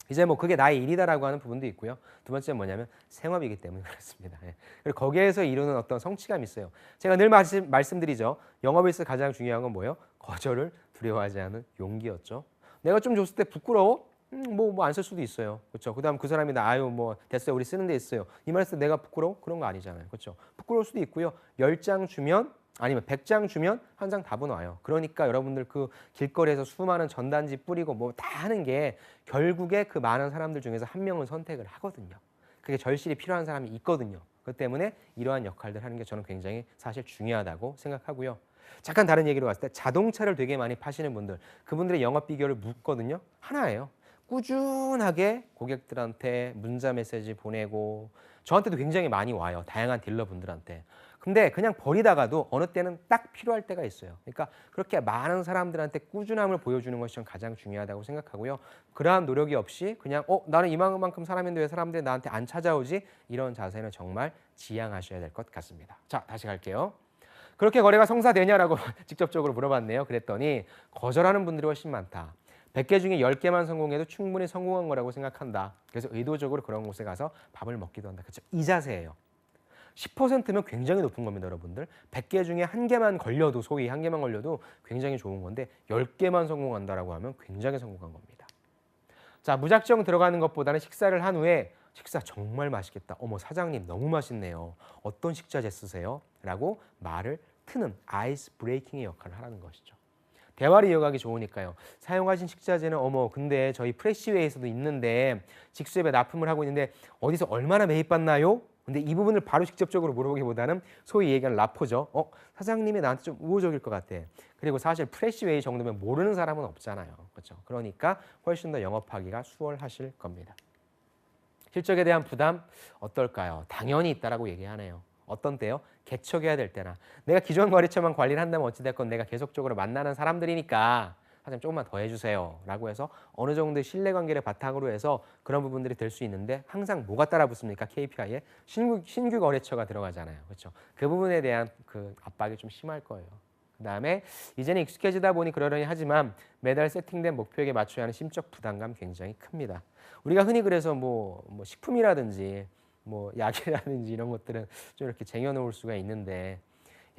이제 뭐 그게 나의 일이다라고 하는 부분도 있고요. 두 번째는 뭐냐면 생업이기 때문에 그렇습니다. 그리고 거기에서 이루는 어떤 성취감이 있어요. 제가 늘 말씀드리죠. 영업에서 가장 중요한 건 뭐예요? 거절을 두려워하지 않은 용기였죠. 내가 좀 줬을 때 부끄러워? 뭐 안 쓸 수도 있어요. 그렇죠? 그다음 그 사람이 아유 뭐 됐어요. 우리 쓰는 데 있어요. 이 말했을 때 내가 부끄러워? 그런 거 아니잖아요. 그렇죠? 부끄러울 수도 있고요. 10장 주면 아니면 100장 주면 한 장 답은 와요. 그러니까 여러분들 그 길거리에서 수많은 전단지 뿌리고 뭐 다 하는 게 결국에 그 많은 사람들 중에서 한 명은 선택을 하거든요. 그게 절실히 필요한 사람이 있거든요. 그렇기 때문에 이러한 역할들 하는 게 저는 굉장히 사실 중요하다고 생각하고요. 잠깐 다른 얘기로 갔을 때 자동차를 되게 많이 파시는 분들, 그분들의 영업 비결을 묻거든요. 하나예요. 꾸준하게 고객들한테 문자 메시지 보내고 저한테도 굉장히 많이 와요. 다양한 딜러분들한테. 근데 그냥 버리다가도 어느 때는 딱 필요할 때가 있어요. 그러니까 그렇게 많은 사람들한테 꾸준함을 보여주는 것이 전 가장 중요하다고 생각하고요. 그러한 노력이 없이 그냥 나는 이만큼 사람인데 왜 사람들이 나한테 안 찾아오지? 이런 자세는 정말 지양하셔야 될 것 같습니다. 자, 다시 갈게요. 그렇게 거래가 성사되냐라고 직접적으로 물어봤네요. 그랬더니 거절하는 분들이 훨씬 많다. 100개 중에 10개만 성공해도 충분히 성공한 거라고 생각한다. 그래서 의도적으로 그런 곳에 가서 밥을 먹기도 한다. 그렇죠? 이 자세예요. 10%면 굉장히 높은 겁니다, 여러분들. 100개 중에 한 개만 걸려도 소위 한 개만 걸려도 굉장히 좋은 건데 10개만 성공한다라고 하면 굉장히 성공한 겁니다. 자, 무작정 들어가는 것보다는 식사를 한 후에 식사 정말 맛있겠다. 어머, 사장님 너무 맛있네요. 어떤 식자재 쓰세요? 라고 말을 트는 아이스 브레이킹의 역할을 하라는 것이죠. 대화를 이어가기 좋으니까요. 사용하신 식자재는 근데 저희 프레시웨이에서도 있는데 직수협에 납품을 하고 있는데 어디서 얼마나 매입받나요? 근데 이 부분을 바로 직접적으로 물어보기보다는 소위 얘기하는 라포죠. 사장님이 나한테 좀 우호적일 것 같아. 그리고 사실 프레시웨이 정도면 모르는 사람은 없잖아요. 그렇죠? 그러니까 훨씬 더 영업하기가 수월하실 겁니다. 실적에 대한 부담 어떨까요? 당연히 있다라고 얘기하네요. 어떤 때요? 개척해야 될 때나 내가 기존 거래처만 관리를 한다면 어찌됐건 내가 계속적으로 만나는 사람들이니까 사장님 조금만 더 해주세요 라고 해서 어느 정도의 신뢰관계를 바탕으로 해서 그런 부분들이 될 수 있는데 항상 뭐가 따라 붙습니까? KPI에 신규 거래처가 들어가잖아요. 그렇죠? 그 부분에 대한 그 압박이 좀 심할 거예요. 그다음에 이제는 익숙해지다 보니 그러려니 하지만 매달 세팅된 목표에 맞춰야 하는 심적 부담감 굉장히 큽니다. 우리가 흔히 그래서 뭐 식품이라든지 뭐 약이라든지 이런 것들은 좀 이렇게 쟁여놓을 수가 있는데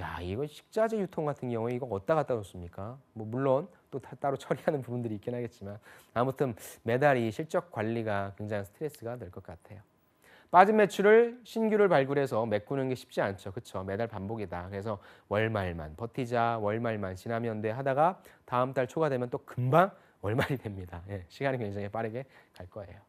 야 이거 식자재 유통 같은 경우에 이거 어디다 갖다 놓습니까? 뭐 물론 또 따로 처리하는 부분들이 있긴 하겠지만 아무튼 매달 이 실적 관리가 굉장히 스트레스가 될 것 같아요. 빠진 매출을 신규를 발굴해서 메꾸는 게 쉽지 않죠. 그렇죠? 매달 반복이다. 그래서 월말만 버티자, 월말만 지나면 돼 하다가 다음 달 초가 되면 또 금방 월말이 됩니다. 시간이 굉장히 빠르게 갈 거예요.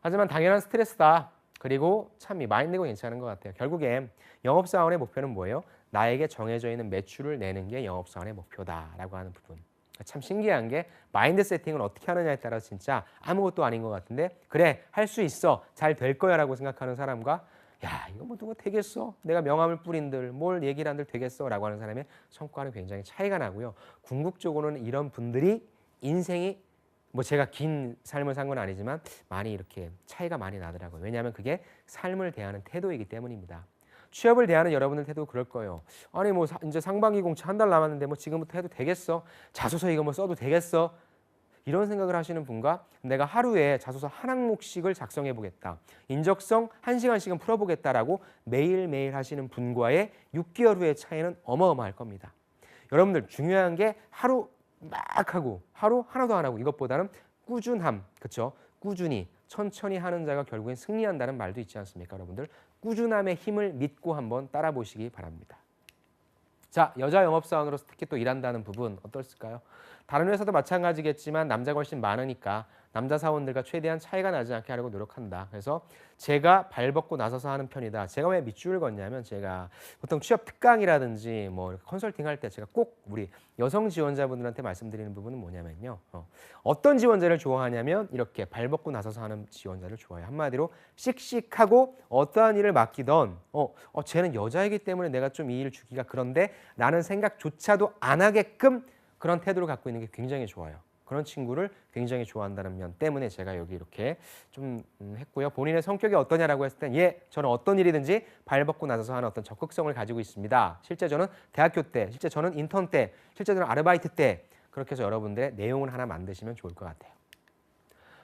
하지만 당연한 스트레스다. 그리고 참 이 마인드가 괜찮은 것 같아요. 결국엔 영업사원의 목표는 뭐예요? 나에게 정해져 있는 매출을 내는 게 영업사원의 목표다라고 하는 부분. 참 신기한 게 마인드 세팅을 어떻게 하느냐에 따라서 진짜 아무것도 아닌 것 같은데 그래 할 수 있어 잘 될 거야 라고 생각하는 사람과 야, 이거 뭐 누가 되겠어? 내가 명함을 뿌린들 뭘 얘기를 한들 되겠어? 라고 하는 사람의 성과는 굉장히 차이가 나고요. 궁극적으로는 이런 분들이 인생이 뭐 제가 긴 삶을 산 건 아니지만 많이 이렇게 차이가 많이 나더라고요. 왜냐하면 그게 삶을 대하는 태도이기 때문입니다. 취업을 대하는 여러분들 태도 그럴 거예요. 아니 뭐 이제 상반기 공채 한 달 남았는데 뭐 지금부터 해도 되겠어? 자소서 이거 뭐 써도 되겠어? 이런 생각을 하시는 분과 내가 하루에 자소서 한 항목씩을 작성해 보겠다. 인적성 1시간씩은 풀어보겠다라고 매일매일 하시는 분과의 6개월 후의 차이는 어마어마할 겁니다. 여러분들 중요한 게 하루 막 하고 하루 하나도 안 하고 이것보다는 꾸준함, 그렇죠? 꾸준히 천천히 하는 자가 결국엔 승리한다는 말도 있지 않습니까, 여러분들? 꾸준함의 힘을 믿고 한번 따라 보시기 바랍니다. 자, 여자 영업사원으로서 특히 또 일한다는 부분 어떨까요? 다른 회사도 마찬가지겠지만 남자가 훨씬 많으니까 남자 사원들과 최대한 차이가 나지 않게 하려고 노력한다. 그래서 제가 발벗고 나서서 하는 편이다. 제가 왜 밑줄을 걷냐면 제가 보통 취업 특강이라든지 뭐 컨설팅 할 때 제가 꼭 우리 여성 지원자분들한테 말씀드리는 부분은 뭐냐면요. 어떤 지원자를 좋아하냐면 이렇게 발벗고 나서서 하는 지원자를 좋아해요. 한마디로 씩씩하고 어떠한 일을 맡기던 쟤는 여자이기 때문에 내가 좀 이 일을 주기가 그런데 라는 생각조차도 안 하게끔 그런 태도를 갖고 있는 게 굉장히 좋아요. 그런 친구를 굉장히 좋아한다는 면 때문에 제가 여기 이렇게 좀 했고요. 본인의 성격이 어떠냐라고 했을 땐 저는 어떤 일이든지 발벗고 나서서 하는 어떤 적극성을 가지고 있습니다. 실제 저는 대학교 때, 실제 저는 인턴 때, 실제 저는 아르바이트 때 그렇게 해서 여러분들의 내용을 하나 만드시면 좋을 것 같아요.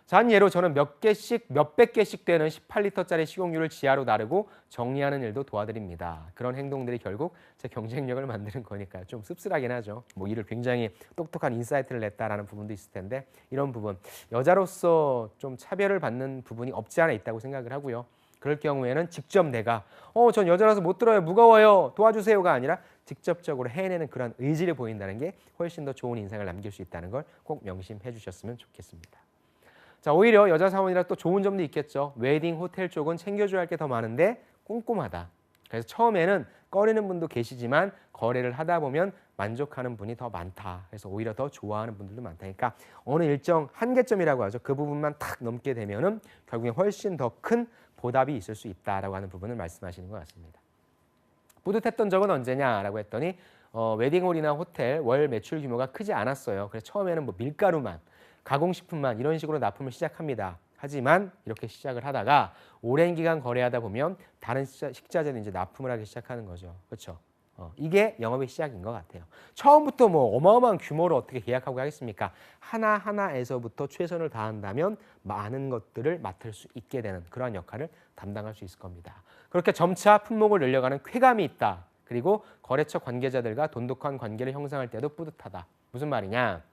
자, 한 예로 저는 몇백 개씩 되는 18리터짜리 식용유를 지하로 나르고 정리하는 일도 도와드립니다. 그런 행동들이 결국 제 경쟁력을 만드는 거니까요. 좀 씁쓸하긴 하죠. 뭐 일을 굉장히 똑똑한 인사이트를 냈다라는 부분도 있을 텐데 이런 부분, 여자로서 좀 차별을 받는 부분이 없지 않아 있다고 생각을 하고요. 그럴 경우에는 직접 내가 전 여자라서 못 들어요. 무거워요. 도와주세요가 아니라 직접적으로 해내는 그런 의지를 보인다는 게 훨씬 더 좋은 인상을 남길 수 있다는 걸 꼭 명심해 주셨으면 좋겠습니다. 자, 오히려 여자 사원이라 또 좋은 점도 있겠죠. 웨딩, 호텔 쪽은 챙겨줘야 할 게 더 많은데 꼼꼼하다. 그래서 처음에는 꺼리는 분도 계시지만 거래를 하다 보면 만족하는 분이 더 많다. 그래서 오히려 더 좋아하는 분들도 많다니까 어느 일정 한계점이라고 하죠. 그 부분만 탁 넘게 되면은 결국에 훨씬 더 큰 보답이 있을 수 있다라고 하는 부분을 말씀하시는 것 같습니다. 뿌듯했던 적은 언제냐라고 했더니 웨딩홀이나 호텔 월 매출 규모가 크지 않았어요. 그래서 처음에는 뭐 밀가루만 가공식품만 이런 식으로 납품을 시작합니다. 하지만 이렇게 시작을 하다가 오랜 기간 거래하다 보면 다른 식자재는 이제 납품을 하기 시작하는 거죠. 그렇죠? 이게 영업의 시작인 것 같아요. 처음부터 뭐 어마어마한 규모로 어떻게 계약하고 하겠습니까? 하나하나에서부터 최선을 다한다면 많은 것들을 맡을 수 있게 되는 그러한 역할을 담당할 수 있을 겁니다. 그렇게 점차 품목을 늘려가는 쾌감이 있다. 그리고 거래처 관계자들과 돈독한 관계를 형성할 때도 뿌듯하다. 무슨 말이냐?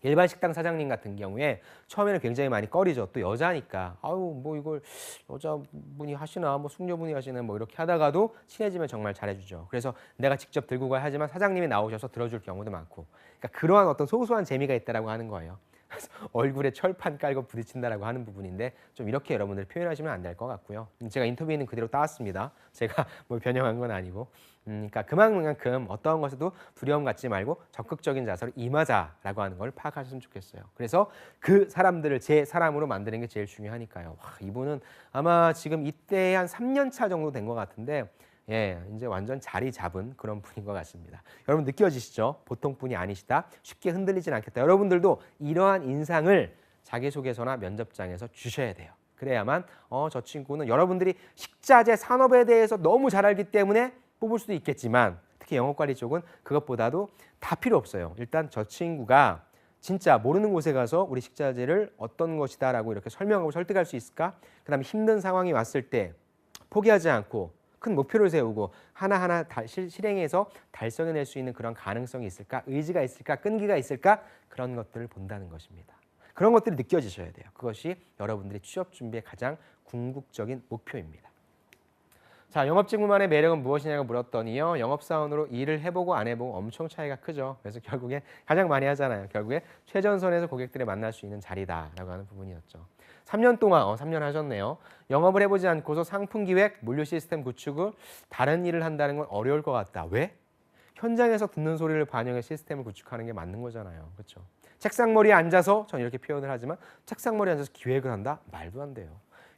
일반 식당 사장님 같은 경우에 처음에는 굉장히 많이 꺼리죠. 또 여자니까 아유 뭐 이걸 여자분이 하시나 뭐 숙녀분이 하시나 뭐 이렇게 하다가도 친해지면 정말 잘해주죠. 그래서 내가 직접 들고 가야 하지만 사장님이 나오셔서 들어줄 경우도 많고 그러니까 그러한 어떤 소소한 재미가 있다라고 하는 거예요. 그래서 얼굴에 철판 깔고 부딪힌다라고 하는 부분인데 좀 이렇게 여러분들 표현하시면 안 될 것 같고요. 제가 인터뷰에 있는 그대로 따왔습니다. 제가 뭘 변형한 건 아니고 그러니까 그만큼 어떠한 것에도 두려움 갖지 말고 적극적인 자세로 임하자라고 하는 걸 파악하셨으면 좋겠어요. 그래서 그 사람들을 제 사람으로 만드는 게 제일 중요하니까요. 와, 이분은 아마 지금 이때 한 3년 차 정도 된 것 같은데 이제 완전 자리 잡은 그런 분인 것 같습니다. 여러분 느껴지시죠? 보통 분이 아니시다. 쉽게 흔들리진 않겠다. 여러분들도 이러한 인상을 자기소개서나 면접장에서 주셔야 돼요. 그래야만 저 친구는 여러분들이 식자재 산업에 대해서 너무 잘 알기 때문에 뽑을 수도 있겠지만 특히 영업관리 쪽은 그것보다도 다 필요 없어요. 일단 저 친구가 진짜 모르는 곳에 가서 우리 식자재를 어떤 것이다라고 이렇게 설명하고 설득할 수 있을까? 그다음에 힘든 상황이 왔을 때 포기하지 않고 큰 목표를 세우고 하나하나 실행해서 달성해낼 수 있는 그런 가능성이 있을까? 의지가 있을까? 끈기가 있을까? 그런 것들을 본다는 것입니다. 그런 것들이 느껴지셔야 돼요. 그것이 여러분들이 취업 준비의 가장 궁극적인 목표입니다. 자, 영업직무만의 매력은 무엇이냐고 물었더니요. 영업사원으로 일을 해보고 안 해보고 엄청 차이가 크죠. 그래서 결국에 가장 많이 하잖아요. 결국에 최전선에서 고객들을 만날 수 있는 자리다라고 하는 부분이었죠. 3년 동안 3년 하셨네요. 영업을 해보지 않고서 상품 기획, 물류 시스템 구축을 다른 일을 한다는 건 어려울 것 같다. 왜? 현장에서 듣는 소리를 반영해 시스템을 구축하는 게 맞는 거잖아요. 그렇죠? 책상머리에 앉아서 전 이렇게 표현을 하지만 책상머리에 앉아서 기획을 한다? 말도 안 돼요.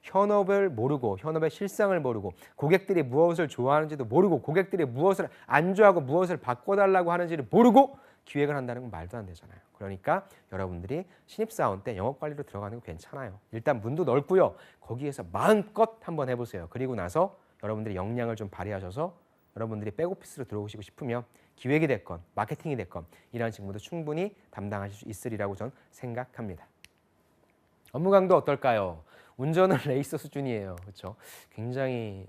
현업을 모르고 현업의 실상을 모르고 고객들이 무엇을 좋아하는지도 모르고 고객들이 무엇을 안 좋아하고 무엇을 바꿔달라고 하는지를 모르고 기획을 한다는 건 말도 안 되잖아요. 그러니까 여러분들이 신입사원 때 영업관리로 들어가는 거 괜찮아요. 일단 문도 넓고요. 거기에서 마음껏 한번 해보세요. 그리고 나서 여러분들이 역량을 좀 발휘하셔서 여러분들이 백오피스로 들어오시고 싶으면 기획이 됐건 마케팅이 됐건 이런 직무도 충분히 담당하실 수 있으리라고 저는 생각합니다. 업무 강도 어떨까요? 운전은 레이서 수준이에요. 그렇죠? 굉장히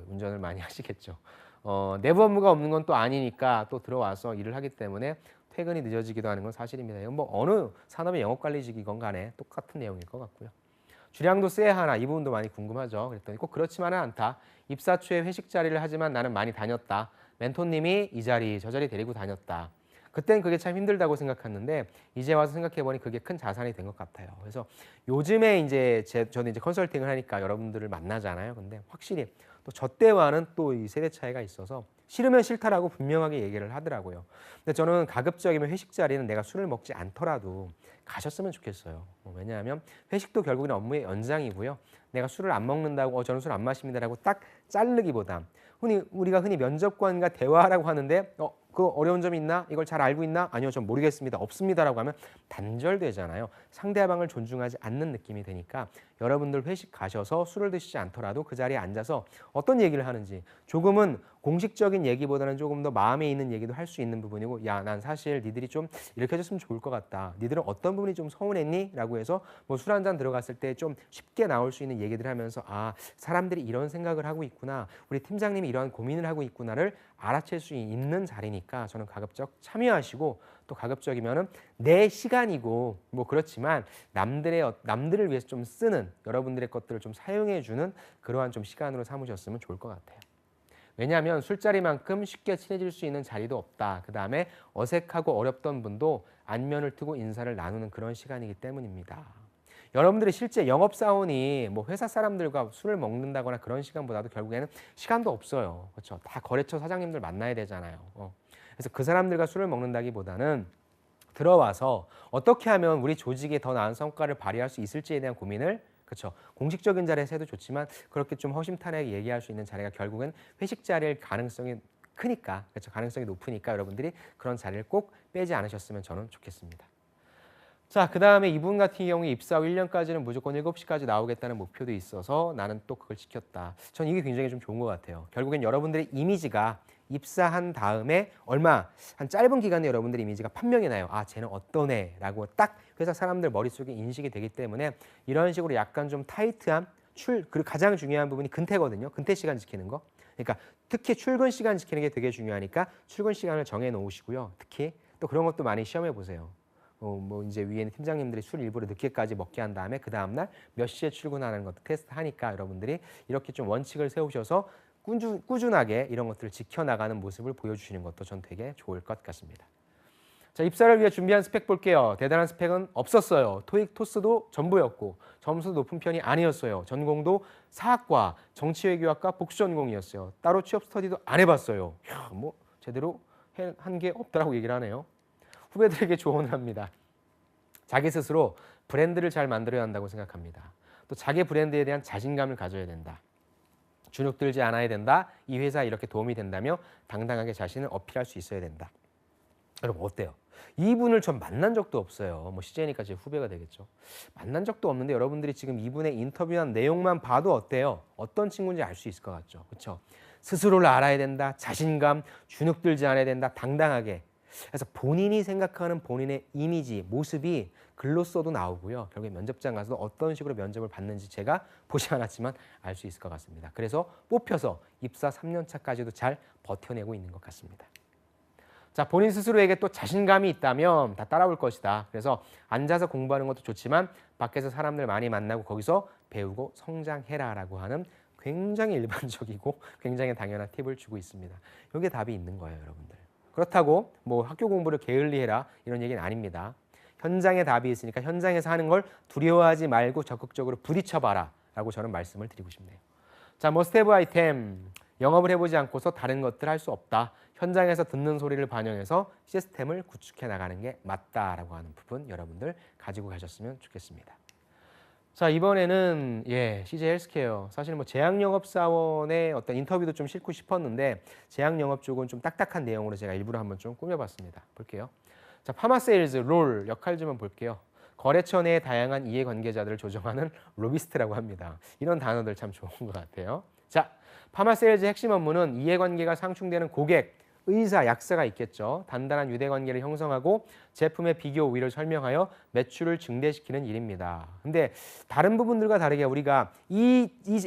운전을 많이 하시겠죠. 내부 업무가 없는 건 또 아니니까 또 들어와서 일을 하기 때문에 퇴근이 늦어지기도 하는 건 사실입니다. 이건 뭐 어느 산업의 영업관리직이건 간에 똑같은 내용일 것 같고요. 주량도 세야 하나 이 부분도 많이 궁금하죠. 그랬더니 꼭 그렇지만은 않다. 입사 초에 회식 자리를 하지만 나는 많이 다녔다. 멘토님이 이 자리 저 자리 데리고 다녔다. 그땐 그게 참 힘들다고 생각했는데 이제 와서 생각해보니 그게 큰 자산이 된 것 같아요. 그래서 요즘에 이제 저는 이제 컨설팅을 하니까 여러분들을 만나잖아요. 근데 확실히 또 저 때와는 또 이 세대 차이가 있어서 싫으면 싫다라고 분명하게 얘기를 하더라고요. 근데 저는 가급적이면 회식 자리는 내가 술을 먹지 않더라도 가셨으면 좋겠어요. 왜냐하면 회식도 결국은 업무의 연장이고요. 내가 술을 안 먹는다고 저는 술 안 마십니다라고 딱 자르기보다 우리가 흔히 면접관과 대화하라고 하는데 그 어려운 점이 있나? 이걸 잘 알고 있나? 아니요, 전 모르겠습니다. 없습니다라고 하면 단절되잖아요. 상대방을 존중하지 않는 느낌이 드니까 여러분들 회식 가셔서 술을 드시지 않더라도 그 자리에 앉아서 어떤 얘기를 하는지 조금은 공식적인 얘기보다는 조금 더 마음에 있는 얘기도 할 수 있는 부분이고 야, 난 사실 니들이 좀 이렇게 해줬으면 좋을 것 같다. 니들은 어떤 부분이 좀 서운했니? 라고 해서 뭐 술 한잔 들어갔을 때 좀 쉽게 나올 수 있는 얘기들 하면서 아, 사람들이 이런 생각을 하고 있구나. 우리 팀장님이 이러한 고민을 하고 있구나를 알아챌 수 있는 자리니까 저는 가급적 참여하시고 또 가급적이면은 내 시간이고 뭐 그렇지만 남들을 위해서 좀 쓰는 여러분들의 것들을 좀 사용해 주는 그러한 좀 시간으로 삼으셨으면 좋을 것 같아요. 왜냐하면 술자리만큼 쉽게 친해질 수 있는 자리도 없다. 그 다음에 어색하고 어렵던 분도 안면을 트고 인사를 나누는 그런 시간이기 때문입니다. 여러분들이 실제 영업사원이 뭐 회사 사람들과 술을 먹는다거나 그런 시간보다도 결국에는 시간도 없어요. 그렇죠? 다 거래처 사장님들 만나야 되잖아요. 그래서 그 사람들과 술을 먹는다기보다는 들어와서 어떻게 하면 우리 조직에 더 나은 성과를 발휘할 수 있을지에 대한 고민을 그렇죠. 공식적인 자리에서 해도 좋지만 그렇게 좀 허심탄회하게 얘기할 수 있는 자리가 결국은 회식 자리일 가능성이 크니까 그렇죠. 가능성이 높으니까 여러분들이 그런 자리를 꼭 빼지 않으셨으면 저는 좋겠습니다. 자, 그 다음에 이분 같은 경우에 입사 후 1년까지는 무조건 7시까지 나오겠다는 목표도 있어서 나는 또 그걸 지켰다. 전 이게 굉장히 좀 좋은 것 같아요. 결국엔 여러분들의 이미지가 입사한 다음에 한 짧은 기간에 여러분들의 이미지가 판명이 나요. 아, 쟤는 어떤 애라고 딱 회사 사람들 머릿속에 인식이 되기 때문에 이런 식으로 약간 좀 타이트한 그리고 가장 중요한 부분이 근태거든요. 근태 시간 지키는 거. 그러니까 특히 출근 시간 지키는 게 되게 중요하니까 출근 시간을 정해 놓으시고요. 특히 또 그런 것도 많이 시험해 보세요. 뭐 이제 위에는 팀장님들이 술 일부러 늦게까지 먹게 한 다음에 그 다음 날 몇 시에 출근하는 것도 테스트 하니까 여러분들이 이렇게 좀 원칙을 세우셔서 꾸준하게 이런 것들을 지켜나가는 모습을 보여주시는 것도 전 되게 좋을 것 같습니다. 자, 입사를 위해 준비한 스펙 볼게요. 대단한 스펙은 없었어요. 토익, 토스도 전부였고 점수도 높은 편이 아니었어요. 전공도 사학과, 정치외교학과 복수 전공이었어요. 따로 취업 스터디도 안 해봤어요. 이야, 뭐 제대로 한 게 없다라고 얘기를 하네요. 후배들에게 조언을 합니다. 자기 스스로 브랜드를 잘 만들어야 한다고 생각합니다. 또 자기 브랜드에 대한 자신감을 가져야 된다. 주눅 들지 않아야 된다. 이 회사에 이렇게 도움이 된다며 당당하게 자신을 어필할 수 있어야 된다. 여러분 어때요? 이분을 전 만난 적도 없어요. 뭐 CJ니까 제 후배가 되겠죠. 만난 적도 없는데 여러분들이 지금 이분의 인터뷰한 내용만 봐도 어때요? 어떤 친구인지 알 수 있을 것 같죠. 그렇죠? 스스로를 알아야 된다. 자신감, 주눅 들지 않아야 된다. 당당하게. 그래서 본인이 생각하는 본인의 이미지, 모습이 글로 써도 나오고요. 결국에 면접장 가서도 어떤 식으로 면접을 받는지 제가 보지 않았지만 알 수 있을 것 같습니다. 그래서 뽑혀서 입사 3년 차까지도 잘 버텨내고 있는 것 같습니다. 자, 본인 스스로에게 또 자신감이 있다면 다 따라올 것이다. 그래서 앉아서 공부하는 것도 좋지만 밖에서 사람들 많이 만나고 거기서 배우고 성장해라라고 하는 굉장히 일반적이고 굉장히 당연한 팁을 주고 있습니다. 이게 답이 있는 거예요, 여러분들. 그렇다고 뭐 학교 공부를 게을리해라 이런 얘기는 아닙니다. 현장에 답이 있으니까 현장에서 하는 걸 두려워하지 말고 적극적으로 부딪혀봐라 라고 저는 말씀을 드리고 싶네요. 자, 머스트헤브 아이템. 영업을 해보지 않고서 다른 것들 할 수 없다. 현장에서 듣는 소리를 반영해서 시스템을 구축해 나가는 게 맞다라고 하는 부분 여러분들 가지고 가셨으면 좋겠습니다. 자, 이번에는 CJ 헬스케어. 사실 뭐 제약영업사원의 어떤 인터뷰도 좀 싣고 싶었는데 제약영업 쪽은 좀 딱딱한 내용으로 제가 일부러 한번 좀 꾸며봤습니다. 볼게요. 자, 파마세일즈 롤 역할 좀 볼게요. 거래처 내의 다양한 이해관계자들을 조정하는 로비스트라고 합니다. 이런 단어들 참 좋은 것 같아요. 자, 파마세일즈 핵심 업무는 이해관계가 상충되는 고객, 의사, 약사가 있겠죠. 단단한 유대관계를 형성하고 제품의 비교 우위를 설명하여 매출을 증대시키는 일입니다. 근데 다른 부분들과 다르게 우리가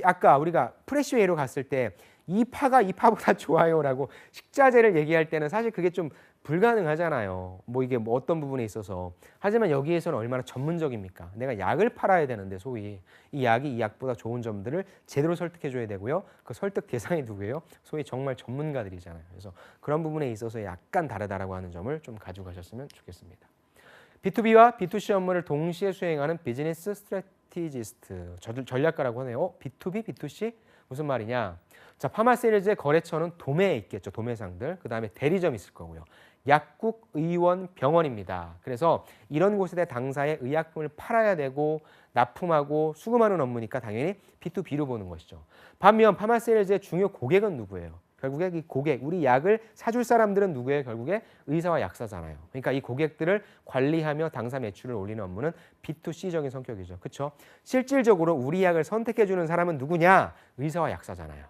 아까 우리가 프레시웨이로 갔을 때 이 파가 이 파보다 좋아요라고 식자재를 얘기할 때는 사실 그게 좀 불가능하잖아요. 뭐 이게 뭐 어떤 부분에 있어서. 하지만 여기에서는 얼마나 전문적입니까? 내가 약을 팔아야 되는데 소위 이 약이 이 약보다 좋은 점들을 제대로 설득해 줘야 되고요. 그 설득 대상이 누구예요? 소위 정말 전문가들이잖아요. 그래서 그런 부분에 있어서 약간 다르다라고 하는 점을 좀 가지고 가셨으면 좋겠습니다. B2B와 B2C 업무를 동시에 수행하는 비즈니스 스트래티지스트, 전략가라고 하네요. B2B, B2C? 무슨 말이냐? 자, 파마세일즈의 거래처는 도매에 있겠죠. 도매상들. 그다음에 대리점 있을 거고요. 약국, 의원, 병원입니다. 그래서 이런 곳에 당사의 의약품을 팔아야 되고 납품하고 수금하는 업무니까 당연히 B2B로 보는 것이죠. 반면 파마세일즈의 중요 고객은 누구예요? 결국에 이 고객, 우리 약을 사줄 사람들은 누구예요? 결국에 의사와 약사잖아요. 그러니까 이 고객들을 관리하며 당사 매출을 올리는 업무는 B2C적인 성격이죠. 그렇죠? 실질적으로 우리 약을 선택해 주는 사람은 누구냐? 의사와 약사잖아요.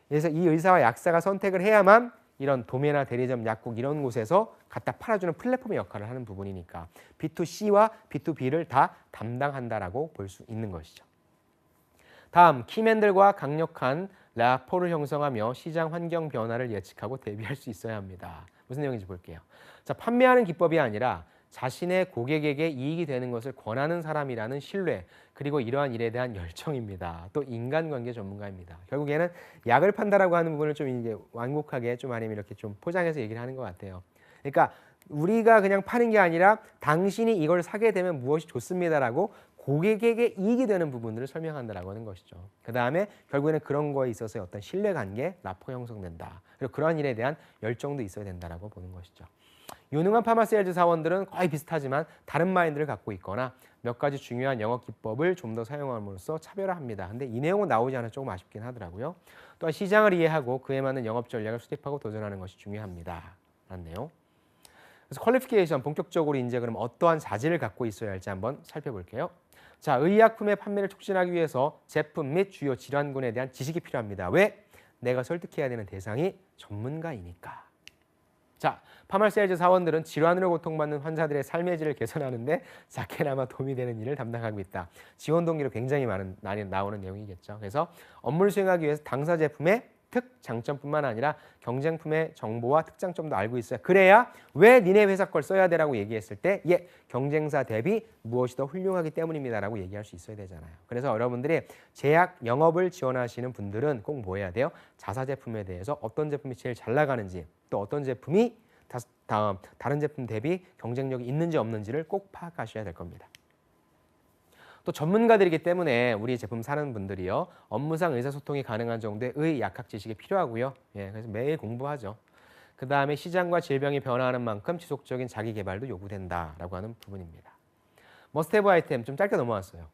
그래서 이 의사와 약사가 선택을 해야만 이런 도매나 대리점, 약국 이런 곳에서 갖다 팔아주는 플랫폼의 역할을 하는 부분이니까 B2C와 B2B를 다 담당한다라고 볼 수 있는 것이죠. 다음, 키맨들과 강력한 라포를 형성하며 시장 환경 변화를 예측하고 대비할 수 있어야 합니다. 무슨 내용인지 볼게요. 자, 판매하는 기법이 아니라 자신의 고객에게 이익이 되는 것을 권하는 사람이라는 신뢰, 그리고 이러한 일에 대한 열정입니다. 또 인간관계 전문가입니다. 결국에는 약을 판다라고 하는 부분을 좀 이제 완곡하게 좀 아니면 이렇게 좀 포장해서 얘기를 하는 것 같아요. 그러니까 우리가 그냥 파는 게 아니라 당신이 이걸 사게 되면 무엇이 좋습니다라고 고객에게 이익이 되는 부분들을 설명한다라고 하는 것이죠. 그 다음에 결국에는 그런 거에 있어서의 어떤 신뢰관계, 라포 형성된다. 그리고 그러한 일에 대한 열정도 있어야 된다라고 보는 것이죠. 유능한 파마세일즈 사원들은 거의 비슷하지만 다른 마인드를 갖고 있거나 몇 가지 중요한 영업 기법을 좀 더 사용함으로써 차별화합니다. 근데 이 내용은 나오지 않아 조금 아쉽긴 하더라고요. 또한 시장을 이해하고 그에 맞는 영업 전략을 수립하고 도전하는 것이 중요합니다. 라는 내용. 그래서 퀄리피케이션 본격적으로 이제 그럼 어떠한 자질을 갖고 있어야 할지 한번 살펴볼게요. 자, 의약품의 판매를 촉진하기 위해서 제품 및 주요 질환군에 대한 지식이 필요합니다. 왜? 내가 설득해야 되는 대상이 전문가이니까. 자, 파마세일즈 사원들은 질환으로 고통받는 환자들의 삶의 질을 개선하는데 작게나마 도움이 되는 일을 담당하고 있다. 지원 동기로 굉장히 많이 나오는 내용이겠죠. 그래서 업무를 수행하기 위해서 당사 제품의 특장점뿐만 아니라 경쟁품의 정보와 특장점도 알고 있어야 그래야 왜 니네 회사 걸 써야 되라고 얘기했을 때 경쟁사 대비 무엇이 더 훌륭하기 때문입니다라고 얘기할 수 있어야 되잖아요. 그래서 여러분들이 제약 영업을 지원하시는 분들은 꼭 뭐 해야 돼요? 자사 제품에 대해서 어떤 제품이 제일 잘 나가는지 또 어떤 제품이 다른 제품 대비 경쟁력이 있는지 없는지를 꼭 파악하셔야 될 겁니다. 또 전문가들이기 때문에 우리 제품 사는 분들이요. 업무상 의사소통이 가능한 정도의 약학 지식이 필요하고요. 그래서 매일 공부하죠. 그 다음에 시장과 질병이 변화하는 만큼 지속적인 자기 개발도 요구된다라고 하는 부분입니다. 머스트헤브 아이템 좀 짧게 넘어왔어요.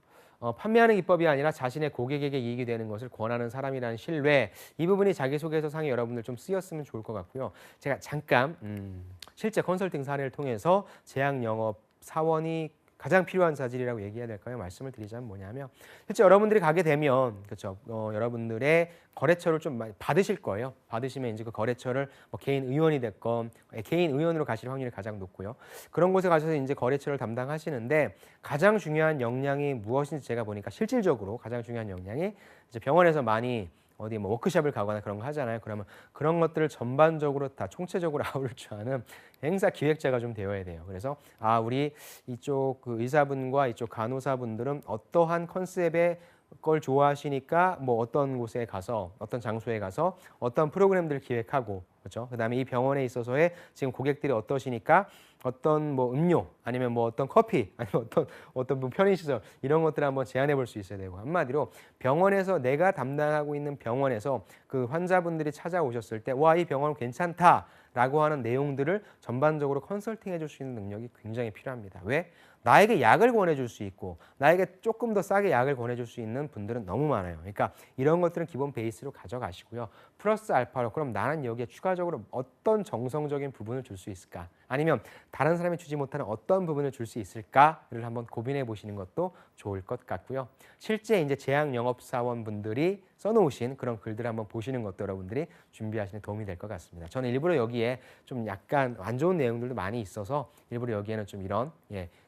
판매하는 기법이 아니라 자신의 고객에게 이익이 되는 것을 권하는 사람이라는 신뢰, 이 부분이 자기소개서 상에 여러분들 좀 쓰였으면 좋을 것 같고요. 제가 잠깐 실제 컨설팅 사례를 통해서 제약영업 사원이 가장 필요한 자질이라고 얘기해야 될까요? 말씀을 드리자면 뭐냐면 실제 여러분들이 가게 되면 그렇죠. 여러분들의 거래처를 좀 많이 받으실 거예요. 받으시면 이제 그 거래처를 뭐 개인 의원이 됐건 개인 의원으로 가실 확률이 가장 높고요. 그런 곳에 가셔서 이제 거래처를 담당하시는데 가장 중요한 역량이 무엇인지 제가 보니까 실질적으로 가장 중요한 역량이 이제 병원에서 많이 어디 뭐 워크숍을 가거나 그런 거 하잖아요. 그러면 그런 것들을 전반적으로 다 총체적으로 아우를 줄 아는 행사 기획자가 좀 되어야 돼요. 그래서 우리 이쪽 그 의사분과 이쪽 간호사분들은 어떠한 컨셉의 걸 좋아하시니까 뭐 어떤 곳에 가서 어떤 장소에 가서 어떤 프로그램들을 기획하고 그렇죠. 그다음에 이 병원에 있어서의 지금 고객들이 어떠시니까 어떤 뭐 음료 아니면 뭐 어떤 커피 아니면 어떤 뭐 편의시설 이런 것들을 한번 제안해 볼 수 있어야 되고 한마디로 병원에서 내가 담당하고 있는 병원에서 그 환자분들이 찾아오셨을 때 와, 이 병원 괜찮다라고 하는 내용들을 전반적으로 컨설팅해 줄 수 있는 능력이 굉장히 필요합니다. 왜? 나에게 약을 권해줄 수 있고 나에게 조금 더 싸게 약을 권해줄 수 있는 분들은 너무 많아요. 그러니까 이런 것들은 기본 베이스로 가져가시고요. 플러스 알파로 그럼 나는 여기에 추가적으로 어떤 정성적인 부분을 줄 수 있을까? 아니면 다른 사람이 주지 못하는 어떤 부분을 줄 수 있을까를 한번 고민해 보시는 것도 좋을 것 같고요. 실제 이제 제약 영업사원분들이 써놓으신 그런 글들을 한번 보시는 것도 여러분들이 준비하시는 데 도움이 될 것 같습니다. 저는 일부러 여기에 좀 약간 안 좋은 내용들도 많이 있어서 일부러 여기에는 좀 이런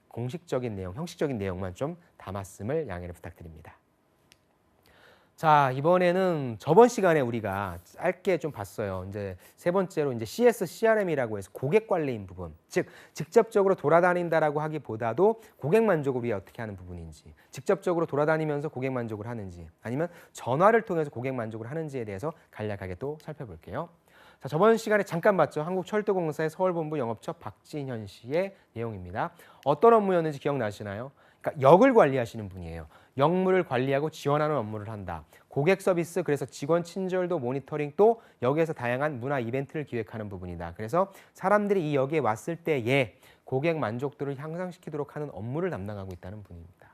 공식적인 내용, 형식적인 내용만 좀 담았음을 양해를 부탁드립니다. 자, 이번에는 저번 시간에 우리가 짧게 좀 봤어요. 이제 세 번째로 이제 CS, CRM이라고 해서 고객 관리인 부분. 즉, 직접적으로 돌아다닌다라고 하기보다도 고객 만족을 위해 어떻게 하는 부분인지, 직접적으로 돌아다니면서 고객 만족을 하는지, 아니면 전화를 통해서 고객 만족을 하는지에 대해서 간략하게 또 살펴볼게요. 자, 저번 시간에 잠깐 봤죠. 한국철도공사의 서울본부 영업처 박진현 씨의 내용입니다. 어떤 업무였는지 기억나시나요? 그러니까 역을 관리하시는 분이에요. 역물을 관리하고 지원하는 업무를 한다. 고객 서비스, 그래서 직원 친절도 모니터링, 또 역에서 다양한 문화 이벤트를 기획하는 부분이다. 그래서 사람들이 이 역에 왔을 때에 고객 만족도를 향상시키도록 하는 업무를 담당하고 있다는 분입니다.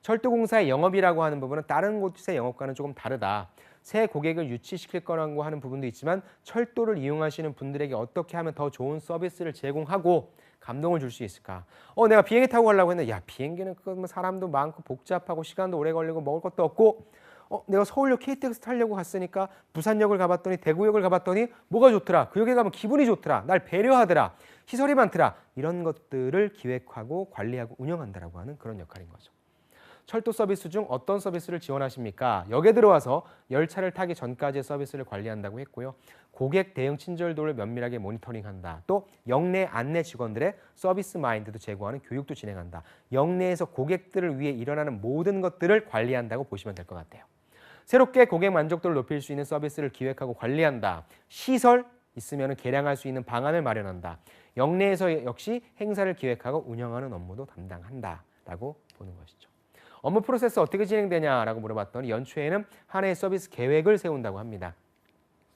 철도공사의 영업이라고 하는 부분은 다른 곳의 영업과는 조금 다르다. 새 고객을 유치시킬 거라고 하는 부분도 있지만 철도를 이용하시는 분들에게 어떻게 하면 더 좋은 서비스를 제공하고 감동을 줄 수 있을까? 내가 비행기 타고 가려고 했는데 야, 비행기는 사람도 많고 복잡하고 시간도 오래 걸리고 먹을 것도 없고 내가 서울역 KTX 타려고 갔으니까 부산역을 가봤더니 대구역을 가봤더니 뭐가 좋더라. 그 역에 가면 기분이 좋더라. 날 배려하더라. 시설이 많더라. 이런 것들을 기획하고 관리하고 운영한다라고 하는 그런 역할인 거죠. 철도 서비스 중 어떤 서비스를 지원하십니까? 역에 들어와서 열차를 타기 전까지의 서비스를 관리한다고 했고요. 고객 대응 친절도를 면밀하게 모니터링한다. 또 역내 안내 직원들의 서비스 마인드도 제고하는 교육도 진행한다. 역내에서 고객들을 위해 일어나는 모든 것들을 관리한다고 보시면 될 것 같아요. 새롭게 고객 만족도를 높일 수 있는 서비스를 기획하고 관리한다. 시설 있으면 개량할 수 있는 방안을 마련한다. 역내에서 역시 행사를 기획하고 운영하는 업무도 담당한다라고 보는 것이죠. 업무 프로세스 어떻게 진행되냐라고 물어봤더니 연초에는 한 해의 서비스 계획을 세운다고 합니다.